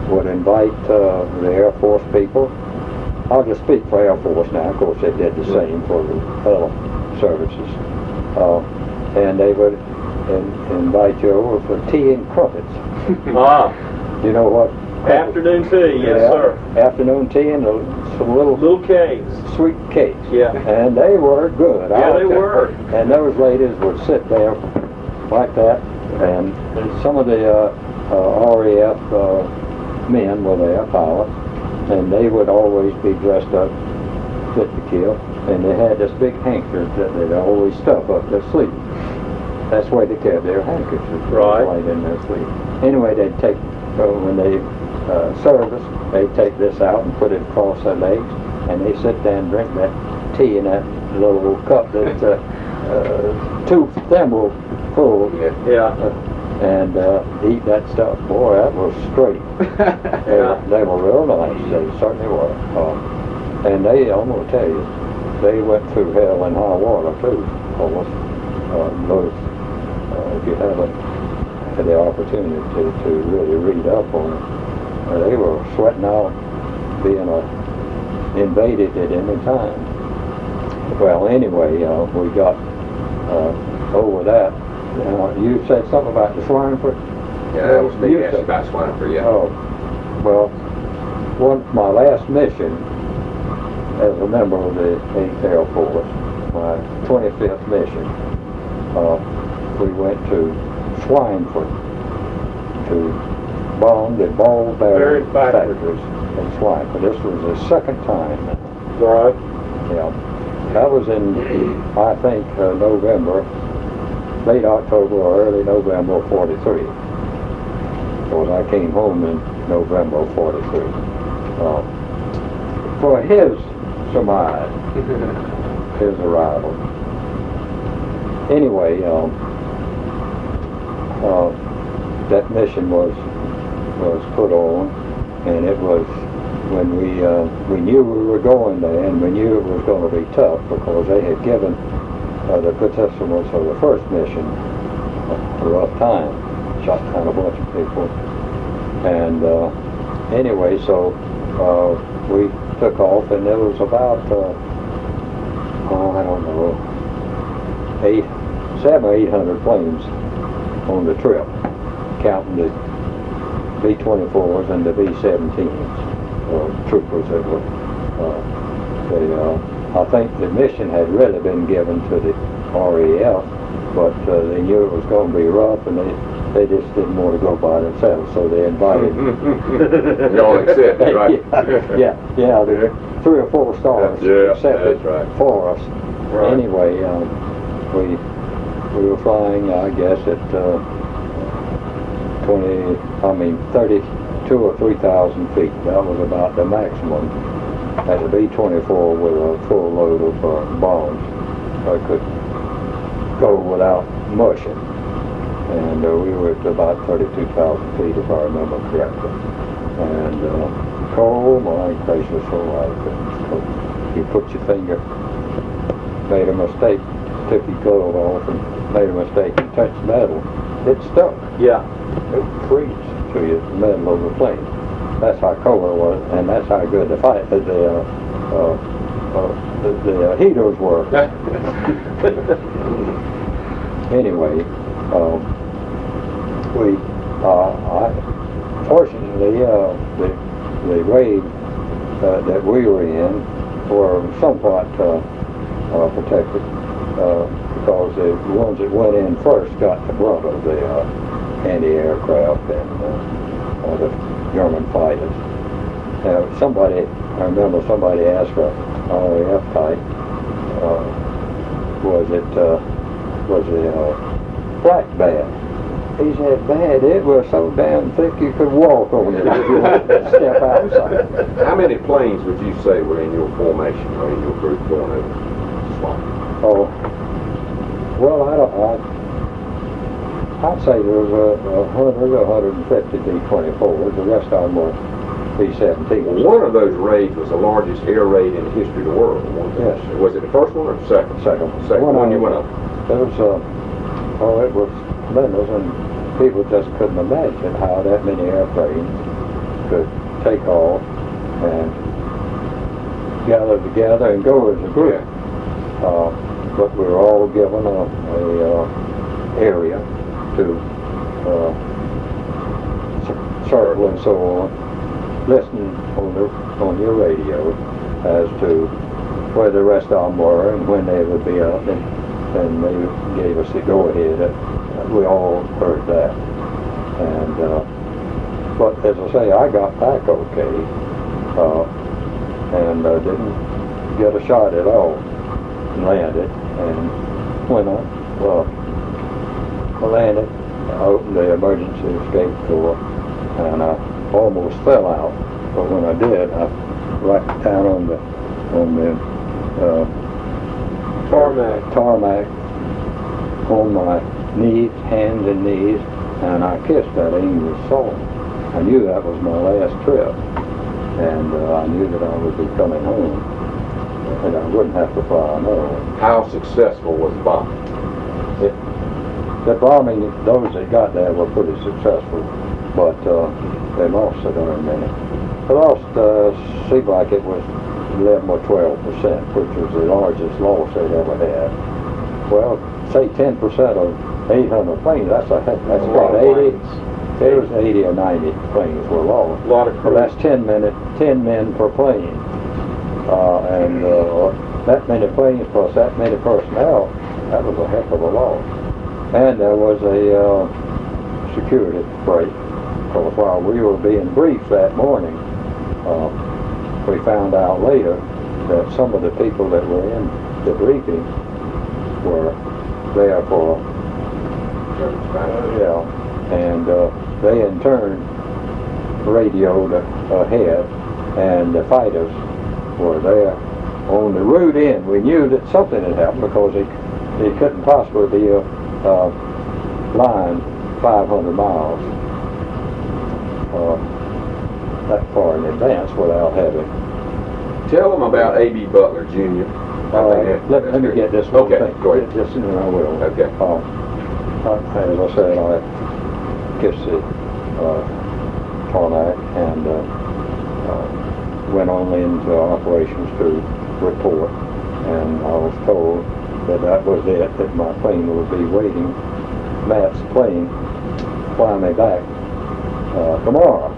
would invite the Air Force people. I'll just speak for Air Force now. Of course, they did the same for the other services. And they would invite you over for tea and crumpets. You know what? Afternoon tea, yes, sir. Afternoon tea and some little cakes. Sweet cakes. Yeah. And they were good. Yeah, they were. And those ladies would sit there like that, and some of the RAF men were there, pilots, and they would always be dressed up fit to kill, and they had this big handkerchief that they'd always stuff up their sleeve. That's why they carried their handkerchiefs right in their sleeve. Anyway, they'd take, when they service, they'd take this out and put it across their legs, and they sit there and drink that tea in that little cup that's 2 thimbles full. Yeah. And eat that stuff. Boy, that was straight. They were real nice. They certainly were. And they, I'm going to tell you, they went through hell and high water too. Almost. If you haven't had the opportunity to really read up on it, they were sweating out being invaded at any time. Well, anyway, we got over that. You said something about the Schweinfurt? Yeah, that was me asking about Schweinfurt, yeah. Oh, well, my last mission as a member of the 8th Air Force, my 25th mission, we went to Schweinfurt to bomb the ball bearing factories in Schweinfurt. This was the second time. Right. Yeah. That was in, I think, November, late October or early November of 43. Because I came home in November of 43. For his surmise, his arrival, anyway, that mission was put on, and it was when we knew we were going there, and we knew it was going to be tough because they had given the participants of the first mission a rough time, shot down a bunch of people, and anyway, so we took off, and there was about I don't know, 700 or 800 planes on the trip, counting the B-24s and the B-17s, troopers that were. I think the mission had really been given to the RAF, but they knew it was going to be rough, and they just didn't want to go by themselves, so they invited. Y'all accepted, right? yeah, the 3 or 4 stars accepted for us. Right. Anyway, we were flying, I guess, at 32 or 3,000 feet. That was about the maximum. At the B-24 with a full load of bombs, I could go without mushing. And we were at about 32,000 feet, if I remember correctly. And cold, my gracious, you put your finger, made a mistake, took your glove off and made a mistake and touched metal, it stuck. Yeah. It would freeze to you, the metal of the plane. That's how cold it was, and that's how good the heaters were. Anyway, fortunately, the grave that we were in were somewhat protected because the ones that went in first got the brunt of the anti-aircraft and the German fighters. I remember somebody asked for RAF type, was it black bad? He said, bad, it was so damn thick you could walk on it if you wanted to step outside. How many planes would you say were in your formation or in your group going over swamp? Oh, well, I'd say there was 100 or 150 B-24s. The rest of them were B-17s. Well, one of those raids was the largest air raid in the history of the world. Yes. Was it the first one or the second? Second. Second one you went up. It was, it was tremendous, and people just couldn't imagine how that many airplanes could take off and gather together and go as a group. But we were all given a area to circle and so on, listening on your radio as to where the rest of them were and when they would be up, and they gave us the go-ahead. We all heard that. And but as I say, I got back okay, and didn't get a shot at all. Landed, and when I landed, I opened the emergency escape door, and I almost fell out. But when I did, I right down on the tarmac on my knees, hands and knees, and I kissed that English soul. I knew that was my last trip, and I knew that I would be coming home, and I wouldn't have to fly another one. How successful was the bombing? The bombing, those that got there were pretty successful, but they lost so darn many. They lost, seemed like it was 11 or 12%, which was the largest loss they'd ever had. Well, say 10% of 800 planes, that's about 80. There was 80 or 90 planes were lost. A lot of crews. Well, that's 10 men per plane. And that many planes plus that many personnel, that was a heck of a loss. And there was a security break, because while we were being briefed that morning, we found out later that some of the people that were in the briefing were there for, and they in turn radioed ahead, and the fighters were there on the route in. We knew that something had happened because it couldn't possibly be a line 500 miles that far in advance without having. Tell them about A.B. Butler Jr. Let me get this one okay, thing. go ahead. Just, I will. Okay. As I said, I kissed the tarmac and went on into operations to report, and I was told that was it, that my plane would be waiting, Matt's plane, fly me back tomorrow.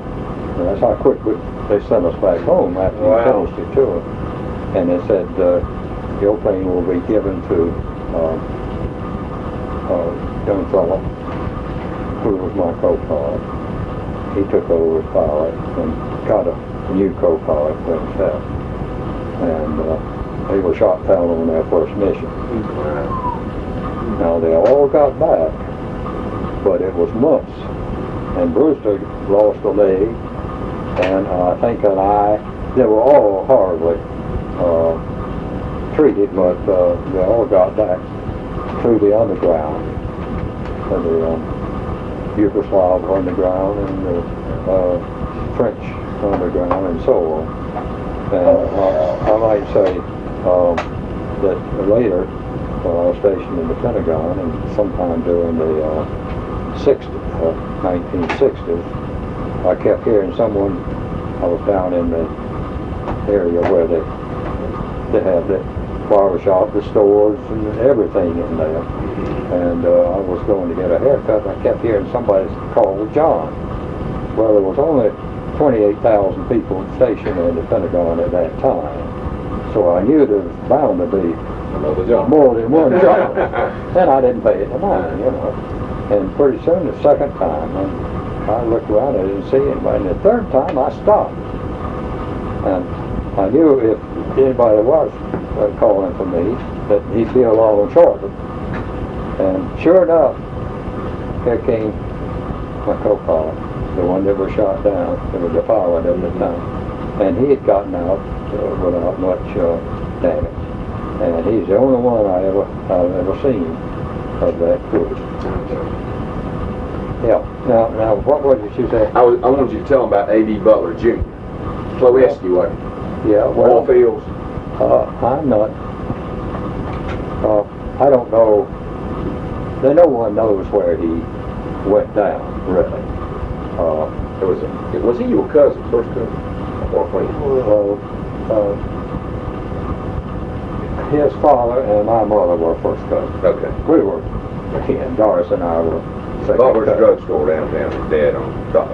And that's how quick they sent us back home after you finished your tour. And they said, your plane will be given to young fellow who was my co-pilot. He took over as pilot and got a new co-pilot for himself. And they were shot down on their first mission. Now they all got back, but it was months. And Brewster lost a leg, and I think an eye. They were all horribly treated, but they all got back through the underground, the Yugoslav underground and the French underground and so on. And I might say that later, when I was stationed in the Pentagon, and sometime during the 1960s, I kept hearing someone. I was down in the area where they have the barbershop, the stores, and everything in there. And I was going to get a haircut, and I kept hearing somebody call John. Well, there was only 28,000 people stationed in the Pentagon at that time. So I knew there was bound to be more than one John. And I didn't pay it no mind, you know. And pretty soon, the second time, I looked around, I didn't see anybody. And the third time, I stopped. And I knew if anybody was calling for me, that he'd be along shortly. And sure enough, here came my co-pilot, the one that was shot down. It was the pilot at the time. And he had gotten out without much damage. And he's the only one I've ever seen of that crew. Yeah. Now, what was it you said? I wanted you to tell them about A.B. Butler Jr. Ploeski, wasn't it? Yeah. Well, oil fields. I'm not. I don't know. No one knows where he went down, really. Was he your cousin, first cousin, or friend? His father and my mother were first cousins. Okay. We were, and Doris and I were second Butler's cousins. drugstore downtown. His dad on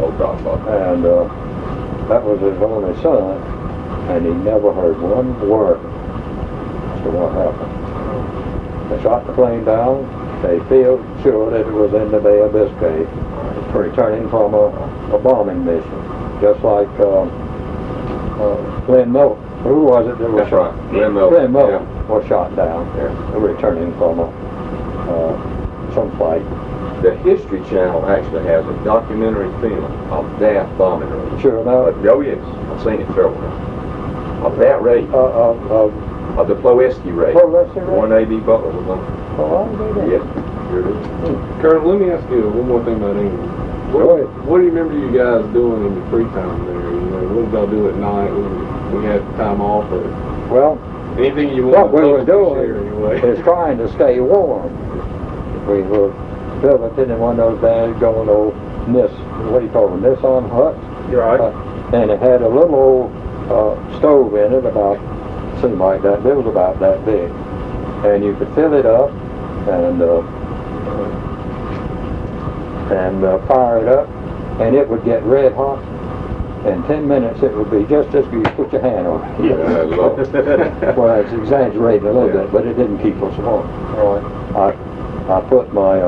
Old Dock. And that was his only son, and he never heard one word as to what happened. They shot the plane down. They feel sure that it was in the Bay of Biscay, returning from a bombing mission, just like Glenn Moe. Who was it that was shot? Right. Glenn Moe. Glenn Moe was shot down, returning from some flight. The History Channel actually has a documentary film of that bombing raid. Sure enough. Oh yes, I've seen it several times. Of that raid. Of the Ploeski raid. Ploeski raid? One A.B. Butler was on. Oh, I did that. Yes, sure did. Colonel, let me ask you one more thing about England. Go ahead. What do you remember you guys doing in your free time there? You know, what did y'all do at night when we had time off, or Well, anything you what want we were to doing share anyway? is trying to stay warm. We were billeted in one of those daggone old what do you call them, Nissan huts? You're right. And it had a little old stove in it, seemed like that, it was about that big. And you could fill it up and fire it up, and it would get red hot. In 10 minutes, it would be just as you put your hand on it. Well, it's exaggerating a little bit, but it didn't keep us warm. I put my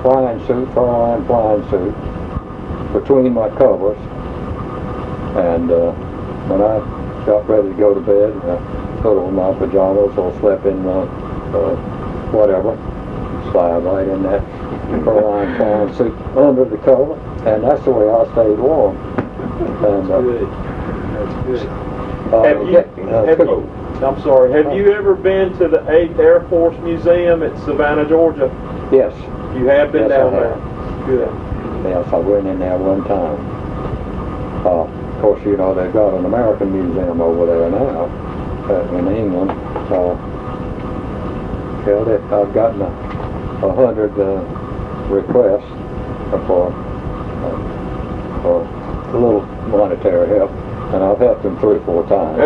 flying suit between my covers, and when I got ready to go to bed, I put on my pajamas or slept in whatever, slide right in that flying suit under the cover, and that's the way I stayed warm. And, That's good. Have I'm sorry. Have you ever been to the 8th Air Force Museum at Savannah, Georgia? Yes. You have been Yes, down I there? have. Good. Yes, I went in there one time. Of course, you know, they've got an American museum over there now in England. I've gotten 100 requests for a little monetary help, and I've helped them 3 or 4 times.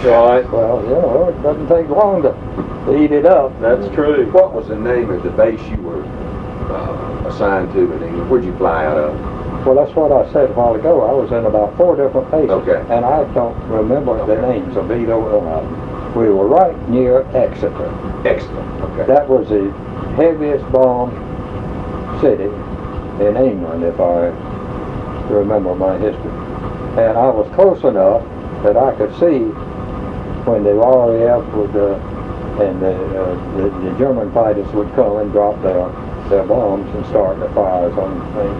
Right. Well, you know, it doesn't take long to eat it up. That's true. What was the name of the base you were assigned to in England? Where'd you fly out of? Well, that's what I said a while ago. I was in about 4 different places, Okay. and I don't remember the names of either one of them. We were right near Exeter. Excellent. Okay. That was the heaviest bombed city in England, if I remember my history. And I was close enough that I could see when the RAF would, and the German fighters would come and drop their bombs and start the fires on things.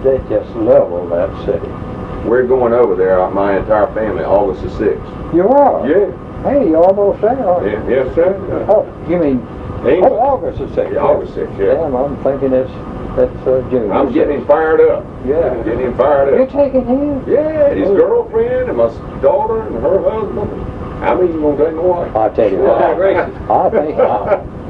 They just leveled that city. We're going over there, my entire family, August the 6th. You are? Yeah. Hey, you're almost there, aren't you? Yeah, yes, sir. Oh, you mean, England. August the 6th. Yeah, August 6th, yeah. Damn, I'm thinking that's June. I'm getting him fired up. Yeah. Getting him fired You're up. taking him? Yeah, his girlfriend and my daughter and her husband. How many you gonna take my wife? I'll tell you what.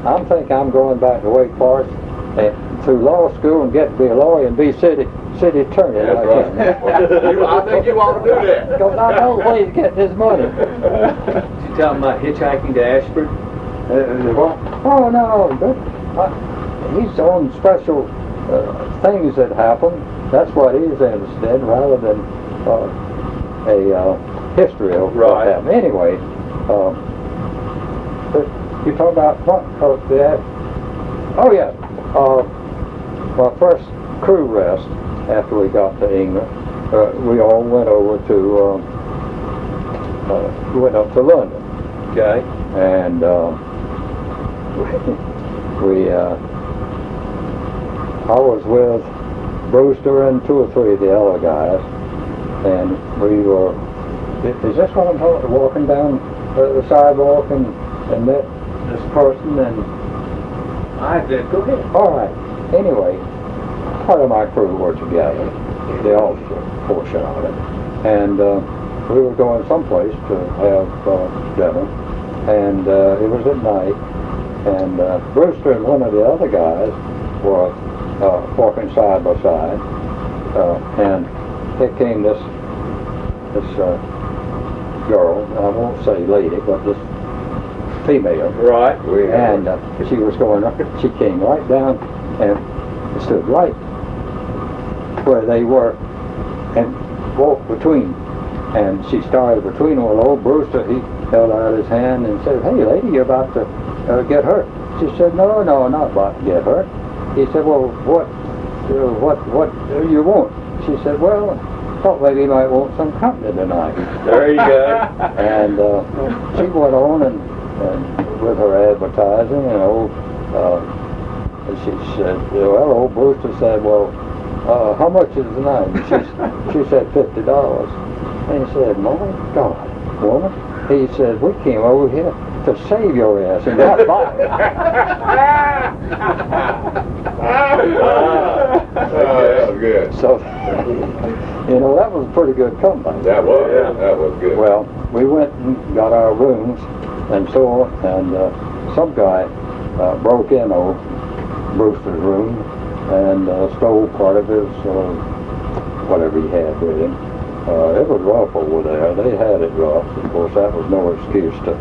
I think I'm going back to Wake Forest and through law school and get to be a lawyer and be city attorney. That's like right. him. I think you ought to do that. Because I know the way he's getting his money. Did you tell him about hitchhiking to Ashford? What? Oh no, he's on special things that happen. That's what he's interested in, rather than a history of what Right. happened. Anyway, you talk about what? Oh yeah, my first crew rest after we got to England, we all went over to went up to London. Okay. And I was with Brewster and 2 or 3 of the other guys, and we were, is this what I'm talking, walking down the sidewalk and met this person, and I did. Go ahead. all right, anyway, part of my crew were together, the officer portion of it, and we were going someplace to have dinner, and it was at night, and Brewster and one of the other guys were walking side by side, and here came this girl, I won't say lady, but this female. Right. And she was she came right down and stood right where they were and walked between. And she started between them. Well, old Brewster, he held out his hand and said, "Hey, lady, you're about to get hurt." She said, "No, not about to get hurt." He said, "Well, what do you want?" She said, "Well, I thought maybe you might want some company tonight." There you go. And she went on and with her advertising, and she said, well, old Brewster said, "Well, how much is the night?" And she said $50. And he said, "My God, woman." He said, "We came over here to save your ass and not buy it." That was good. So, that was a pretty good comeback. That was good. Well, we went and got our rooms and so on, and some guy broke in old Brewster's room and stole part of his whatever he had with him. It was rough over there. They had it rough. Of course, that was no excuse to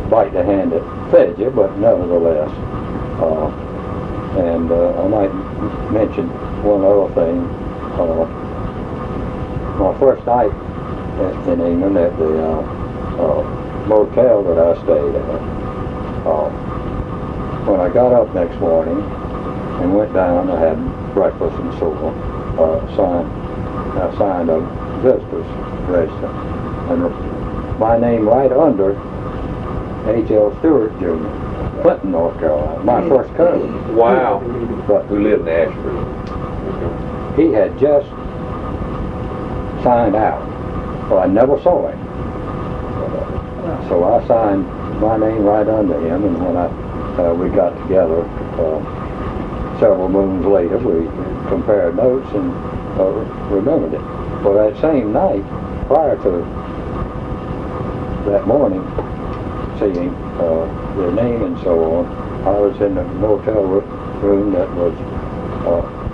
bite the hand that fed you, but nevertheless. And I might mention one other thing. My first night in England at the motel that I stayed at, when I got up next morning and went down, I had breakfast and so on, I signed a visitor's register, and my name right under H.L. Stewart, Jr., Clinton, North Carolina, my first cousin. Wow. But Who lived in Ashford? he had just signed out. Well, I never saw him. So I signed my name right under him, and when we got together several moons later, we compared notes and remembered it. Well, that same night, prior to that morning, seeing their name and so on, I was in the motel room that was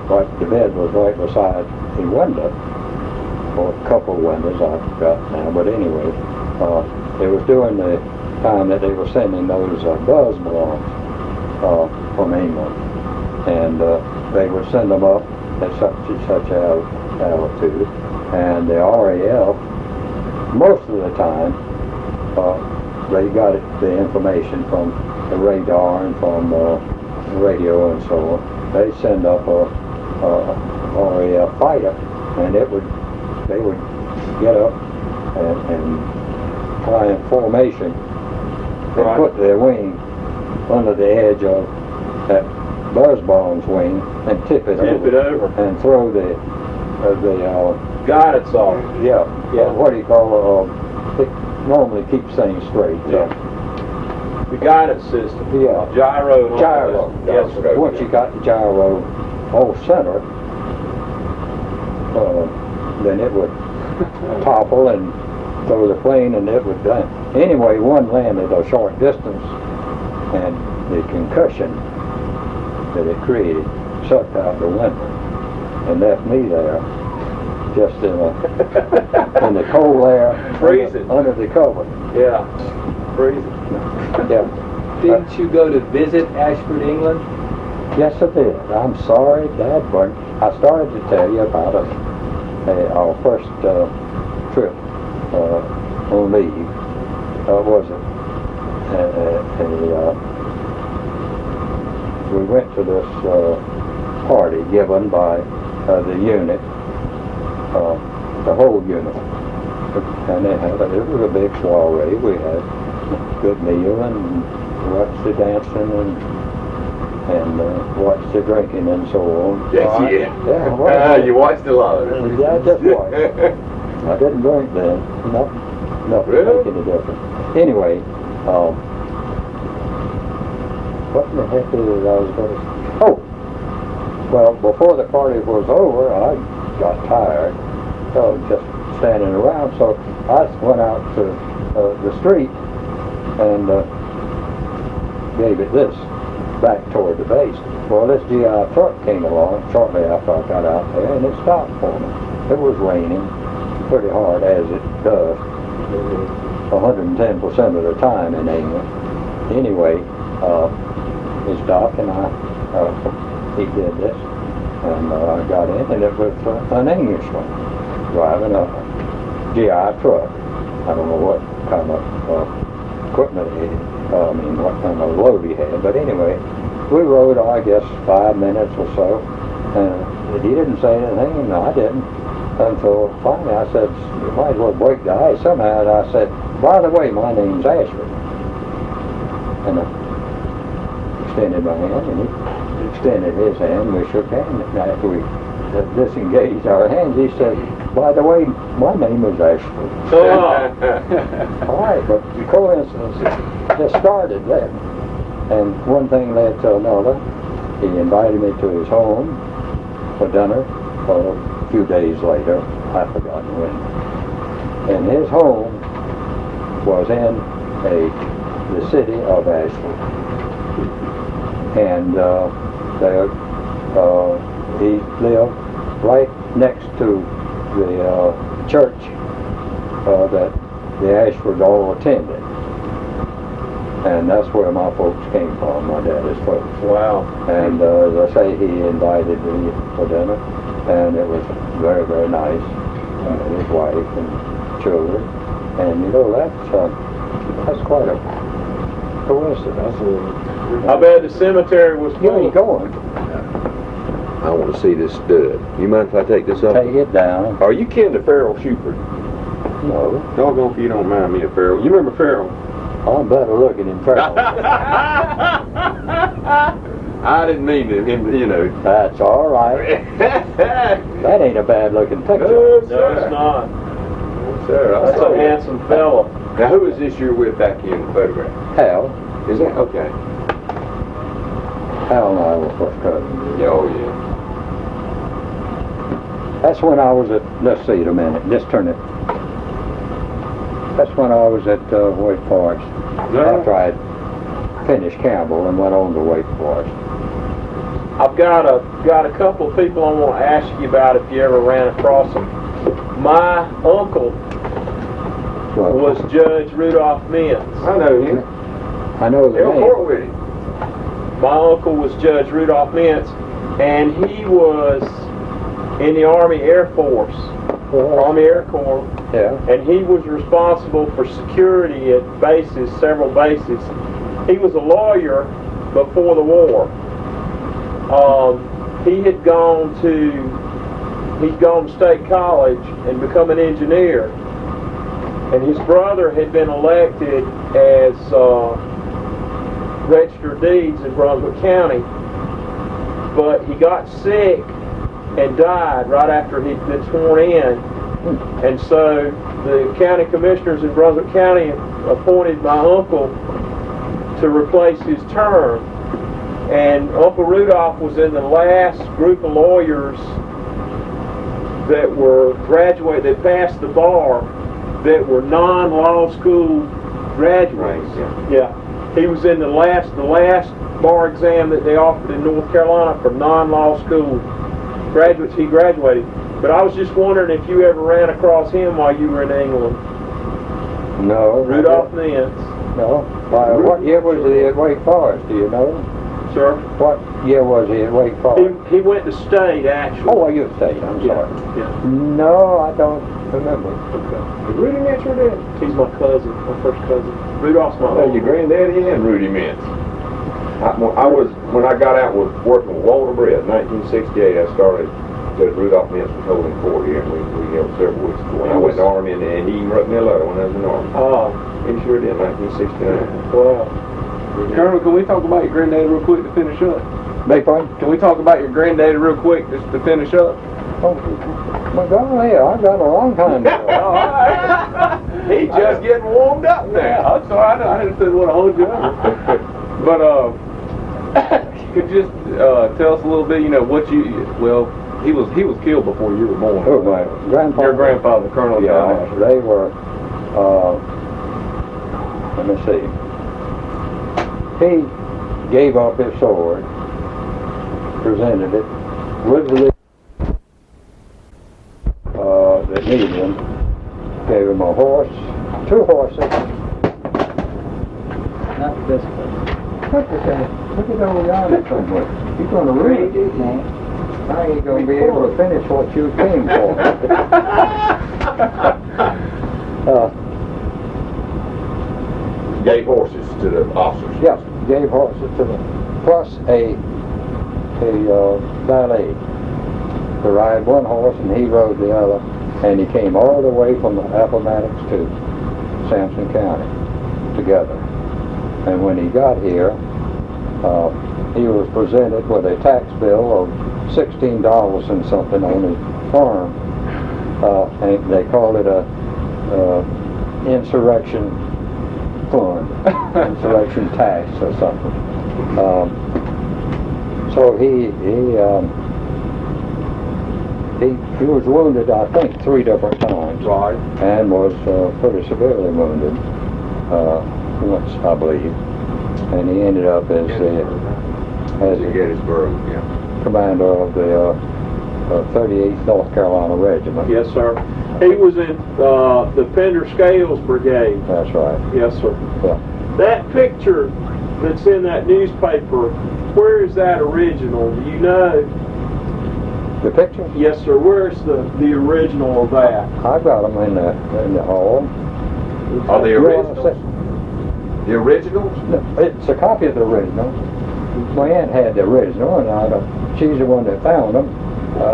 right. The bed was right beside the window, or a couple of windows, I forgot now. But anyway, it was during the time that they were sending those buzz balloons from England, and they would send them up at such and such altitude, and the RAF, most of the time, they got the information from the radar and from the radio and so on. They send up a RAF fighter, and they would get up and fly in formation and put their wing under the edge of that buzzball's wing and tip it over and throw the guidance off. Yeah. What do you call it normally keeps things straight. Yeah. The guidance system. Yeah. Gyro. Yes. Once you got the gyro all center, then it would topple and throw the plane, and it would anyway, one landed a short distance, and the concussion that it created sucked out the window and left me there just in the cold air, freezing under the cover. Yeah, freezing. Yeah. Didn't you go to visit Ashford, England? Yes, I did. I'm sorry, Dad, but I started to tell you about our first trip on leave. Was it? We went to this party given by the unit, the whole unit, and it was a big soiree. We had a good meal and watched the dancing and watched the drinking and so on. Yes, you watched a lot of it. Yeah, I just watched. I didn't drink then. Nothing Really? making a difference. Anyway, what the heck is it I was going to say? Oh, well, before the party was over, I got tired of just standing around, so I went out to the street and gave it this, back toward the base. Well, this GI truck came along shortly after I got out there, and it stopped for me. It was raining pretty hard, as it does 110% of the time in England. Anyway, he stopped, and he did this, and I got in, and it was an Englishman driving a GI truck. I don't know what kind of equipment what kind of load he had, but anyway, we rode, I guess, 5 minutes or so, and he didn't say anything, and I didn't, until finally I said, you might as well break the ice somehow, and I said, by the way, my name's Ashford. And I extended my hand, and he extended his hand, we shook hands, and after we disengaged our hands, he said, by the way, my name is Ashford. All right, but the coincidence just started there. And one thing led to another. He invited me to his home for dinner a few days later. I've forgotten when. And his home was in the city of Ashford. And there he lived right next to the church that the Ashfords all attended. And that's where my folks came from, my daddy's folks. Wow. And as I say, he invited me for dinner, and it was very, very nice. And his wife and children. And you know, that's quite a coincidence. I bet the cemetery was Where are you full. going? I want to see this stud. You mind if I take this up? Take it down. Are you kin to Farrell Shupert? No, Doggone if you don't mind me of Farrell. You remember Farrell? I'm better looking than Farrell. I didn't mean to, you know. That's all right. That ain't a bad looking picture. No, it's not. Sir, That's a handsome fella. Now, who is this you're with back in the photograph? Hal. Is that okay? Hal and I were first cousins. Yeah, oh yeah. That's when I was at, let's see it a minute, just turn it. That's when I was at Wake Forest. After I had finished Campbell and went on to Wake Forest. I've got a couple of people I want to ask you about if you ever ran across them. My uncle was Judge Rudolph Mintz. I know him. I know the Held name. court with him. My uncle was Judge Rudolph Mintz, and he was in the Army Air Force, Army Air Corps, Yeah. and he was responsible for security at bases, several bases. He was a lawyer before the war. He'd gone to State College and become an engineer, and his brother had been elected as Register of Deeds in Brunswick County, but he got sick and died right after he'd been sworn in, and so the county commissioners in Brunswick County appointed my uncle to replace his term. And Uncle Rudolph was in the last group of lawyers that were graduated, that passed the bar, that were non-law school graduates. Right, Yeah. He was in the last bar exam that they offered in North Carolina for non-law school graduates. He graduated. But I was just wondering if you ever ran across him while you were in England. No. Rudolph Mintz. No. Why, what year was he at Wake Forest, do you know? Sir? What year was he at Wake Forest? He went to state, actually. Oh, you state, I'm sorry. Yeah. No, I don't remember. Is Rudy Mintz your dad? He's my cousin, my first cousin. Rudolph's my Oh, uncle. your granddaddy and Rudy Mintz. When I got out with working with Walter Brett, 1968, I started. Judge Rudolph Mintz was holding court here, and we held several weeks ago. When I went to the Army, and he wrote me a letter when I was in the Army. Oh, He sure did, 1969. wow. Colonel, can we talk about your granddaddy real quick to finish up? Beg pardon? Can we talk about your granddaddy real quick just to finish up? Oh, my God, yeah, I've got a long time ago. All right. He's just getting warmed up Yeah, now. I'm sorry, I didn't want to hold you up. But, could you just tell us a little bit, he was killed before you were born. Oh, my grandfather. Your grandfather, Colonel John Yeah, Ashford. they were, let me see. He gave up his sword, presented it with the that needed him, gave him a horse, 2 horses. Not this place. Look at that. Look at over yonder somewhere. You're going to read it, man. I ain't going to be able to finish what you came for. Gave horses to the officers. Yeah, gave horses to them, plus a valet to ride one horse and he rode the other, and he came all the way from the Appomattox to Sampson County together. And when he got here, he was presented with a tax bill of $16 and something on his farm, and they called it a insurrection fund, insurrection tax or something. So he was wounded, I think, 3 different times, Right. and was pretty severely wounded once, I believe. And he ended up as the Gettysburg, yeah. commander of the 38th North Carolina Regiment. Yes, sir. He was in the Pender Scales Brigade. That's right. Yes, sir. Yeah. That picture that's in that newspaper, where is that original? Do you know? The picture? Yes, sir. Where's the original of that? I got them in the hall. Are they You wanna originals? say- The originals? No, it's a copy of the original. My aunt had the original, and she's the one that found them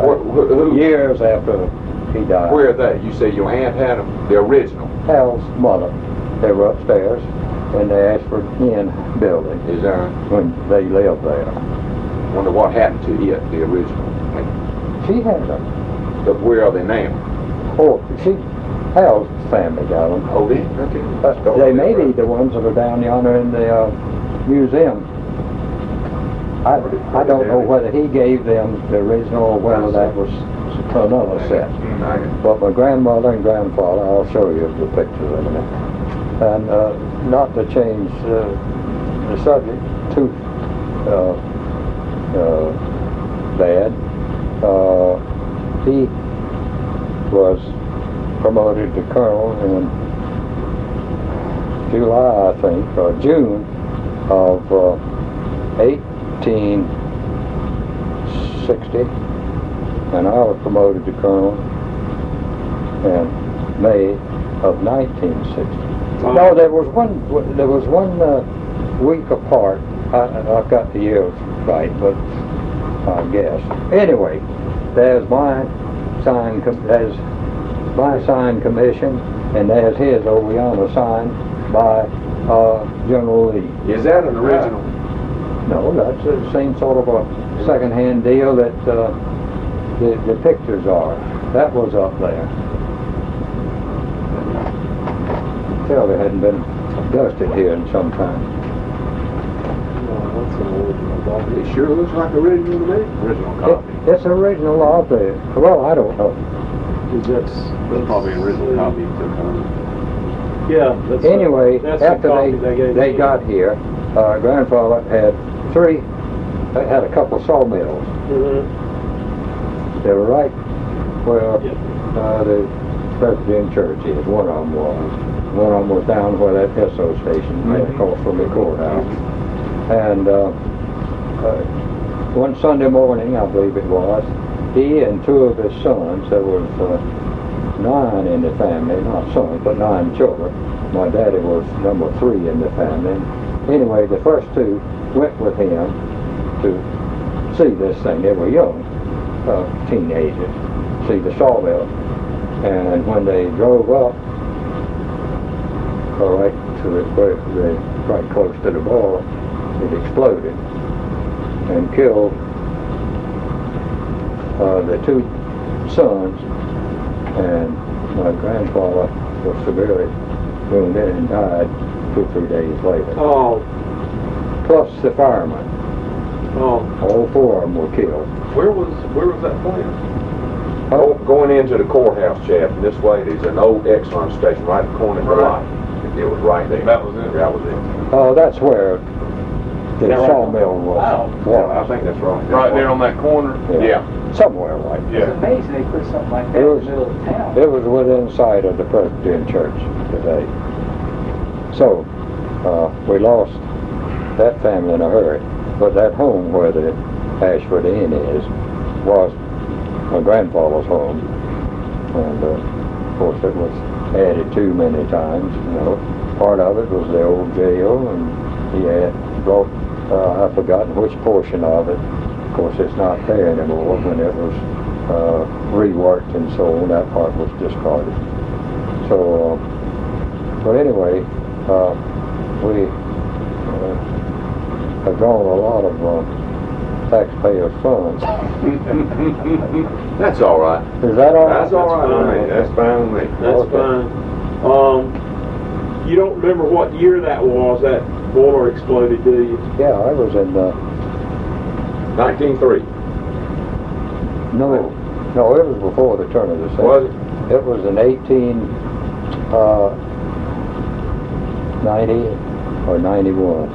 Who? years after he died. Where are they? You say your aunt had them? The original. Hal's mother. They were upstairs in the Ashford Inn building Is there? when they lived there. Wonder what happened to it, the original. She had them. But where are they now? Oh, she Hal's family got them. Oh, yeah, okay. They may be the ones that are down yonder in the museum. I don't know whether he gave them the original or whether that was another set. But my grandmother and grandfather, I'll show you the pictures in a minute. And not to change the subject too bad, he was promoted to colonel in July, I think, or June of 1860, and I was promoted to colonel in May of 1960. No, there was one week apart. I've got the years right, but I guess. Anyway, there's my signed commission, and there's his over yonder signed by General Lee. Is that an original? No, that's the same sort of a second-hand deal that the pictures are. That was up there. Tell they hadn't been dusted here in some time. It sure looks like original to me. Original copy. It's original of the. Well, I don't know. That's probably an original copy. Yeah. Anyway, that's the after copy they got here, grandfather had had a couple sawmills. Mm-hmm. They were right where the Presbyterian Church is. One of them was. One of them was down where that SO station right across from the courthouse. And one Sunday morning, I believe it was, he and two of his sons, there was 9 in the family, not sons, but 9 children. My daddy was number 3 in the family. Anyway, the first 2 went with him to see this thing. They were young, teenagers, see the sawmill. And when they drove up, right to right close to the ball, it exploded and killed the 2 sons, and my grandfather was severely wounded and died 2 or 3 days later. Oh. Plus the firemen. Oh. All 4 of them were killed. Where was that plant? Going into the courthouse shaft, and this way there's an old Exxon station right at the corner of the light. It was right there. That was it? That was it. Oh, that's where the sawmill was. Yeah, I think that's right. Right there on that corner? Yeah. Somewhere like that. It's amazing they put something like that in the middle of town. It was within sight of the Presbyterian Church today. So, we lost that family in a hurry. But that home where the Ashford Inn is was my grandfather's home. And, of course, it was added to many times. You know, part of it was the old jail, and he had brought, I've forgotten which portion of it. Of course, it's not there anymore. When it was reworked and so on, that part was discarded. So, but anyway, we have drawn a lot of taxpayers' funds. That's all right. Is that all right? That's all right with me. That's fine with me. That's fine. You don't remember what year that was, that boiler exploded, do you? Yeah, I was in 1903. no, it was before the turn of the century. Was it? It was in 1890 or 91. I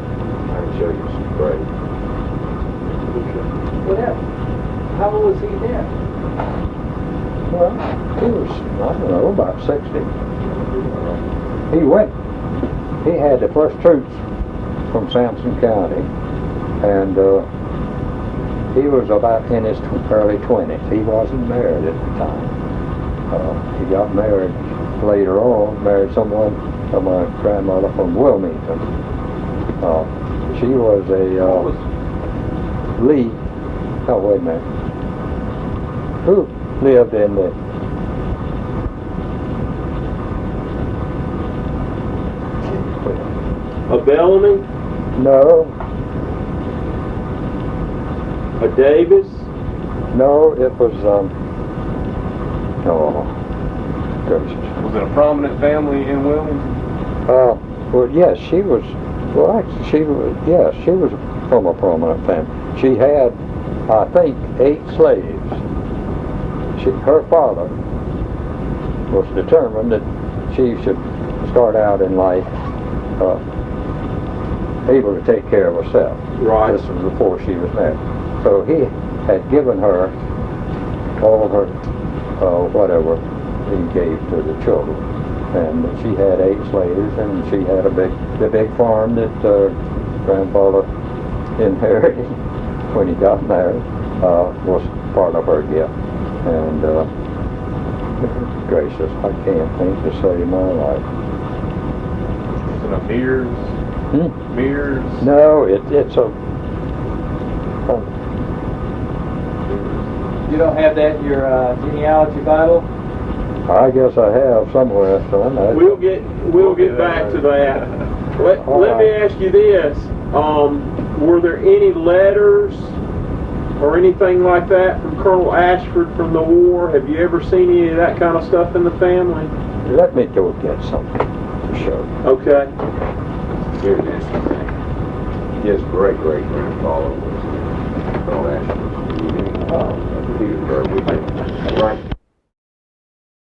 can show you some great. Whatever. How old was he then? Well, he was, I don't know, about 60. He had the first troops from Sampson County, and he was about in his early 20s. He wasn't married at the time. He got married later on, married someone, my grandmother from Wilmington. She was a Lee. Oh, wait a minute. Who lived in the... A Bellamy? No, A Davis? no, it was, oh, gracious. Was it a prominent family in Wilmington? Well, yes, she was. Well, actually, she was from a prominent family. She had, I think, 8 slaves. Her father was determined that she should start out in life able to take care of herself. Right. This was before she was married. So he had given her all her whatever he gave to the children. And she had 8 slaves, and she had the big farm that grandfather inherited when he got married, was part of her gift. And gracious, I can't think to save my life. Was it a Mears? Mears? No, it's a. You don't have that in your genealogy Bible? I guess I have somewhere, son. We'll get back to that. Let me ask you this: were there any letters or anything like that from Colonel Ashford from the war? Have you ever seen any of that kind of stuff in the family? Let me go get something to show you. Okay. Here it is. His great-great-grandfather was Colonel Ashford. Petersburg.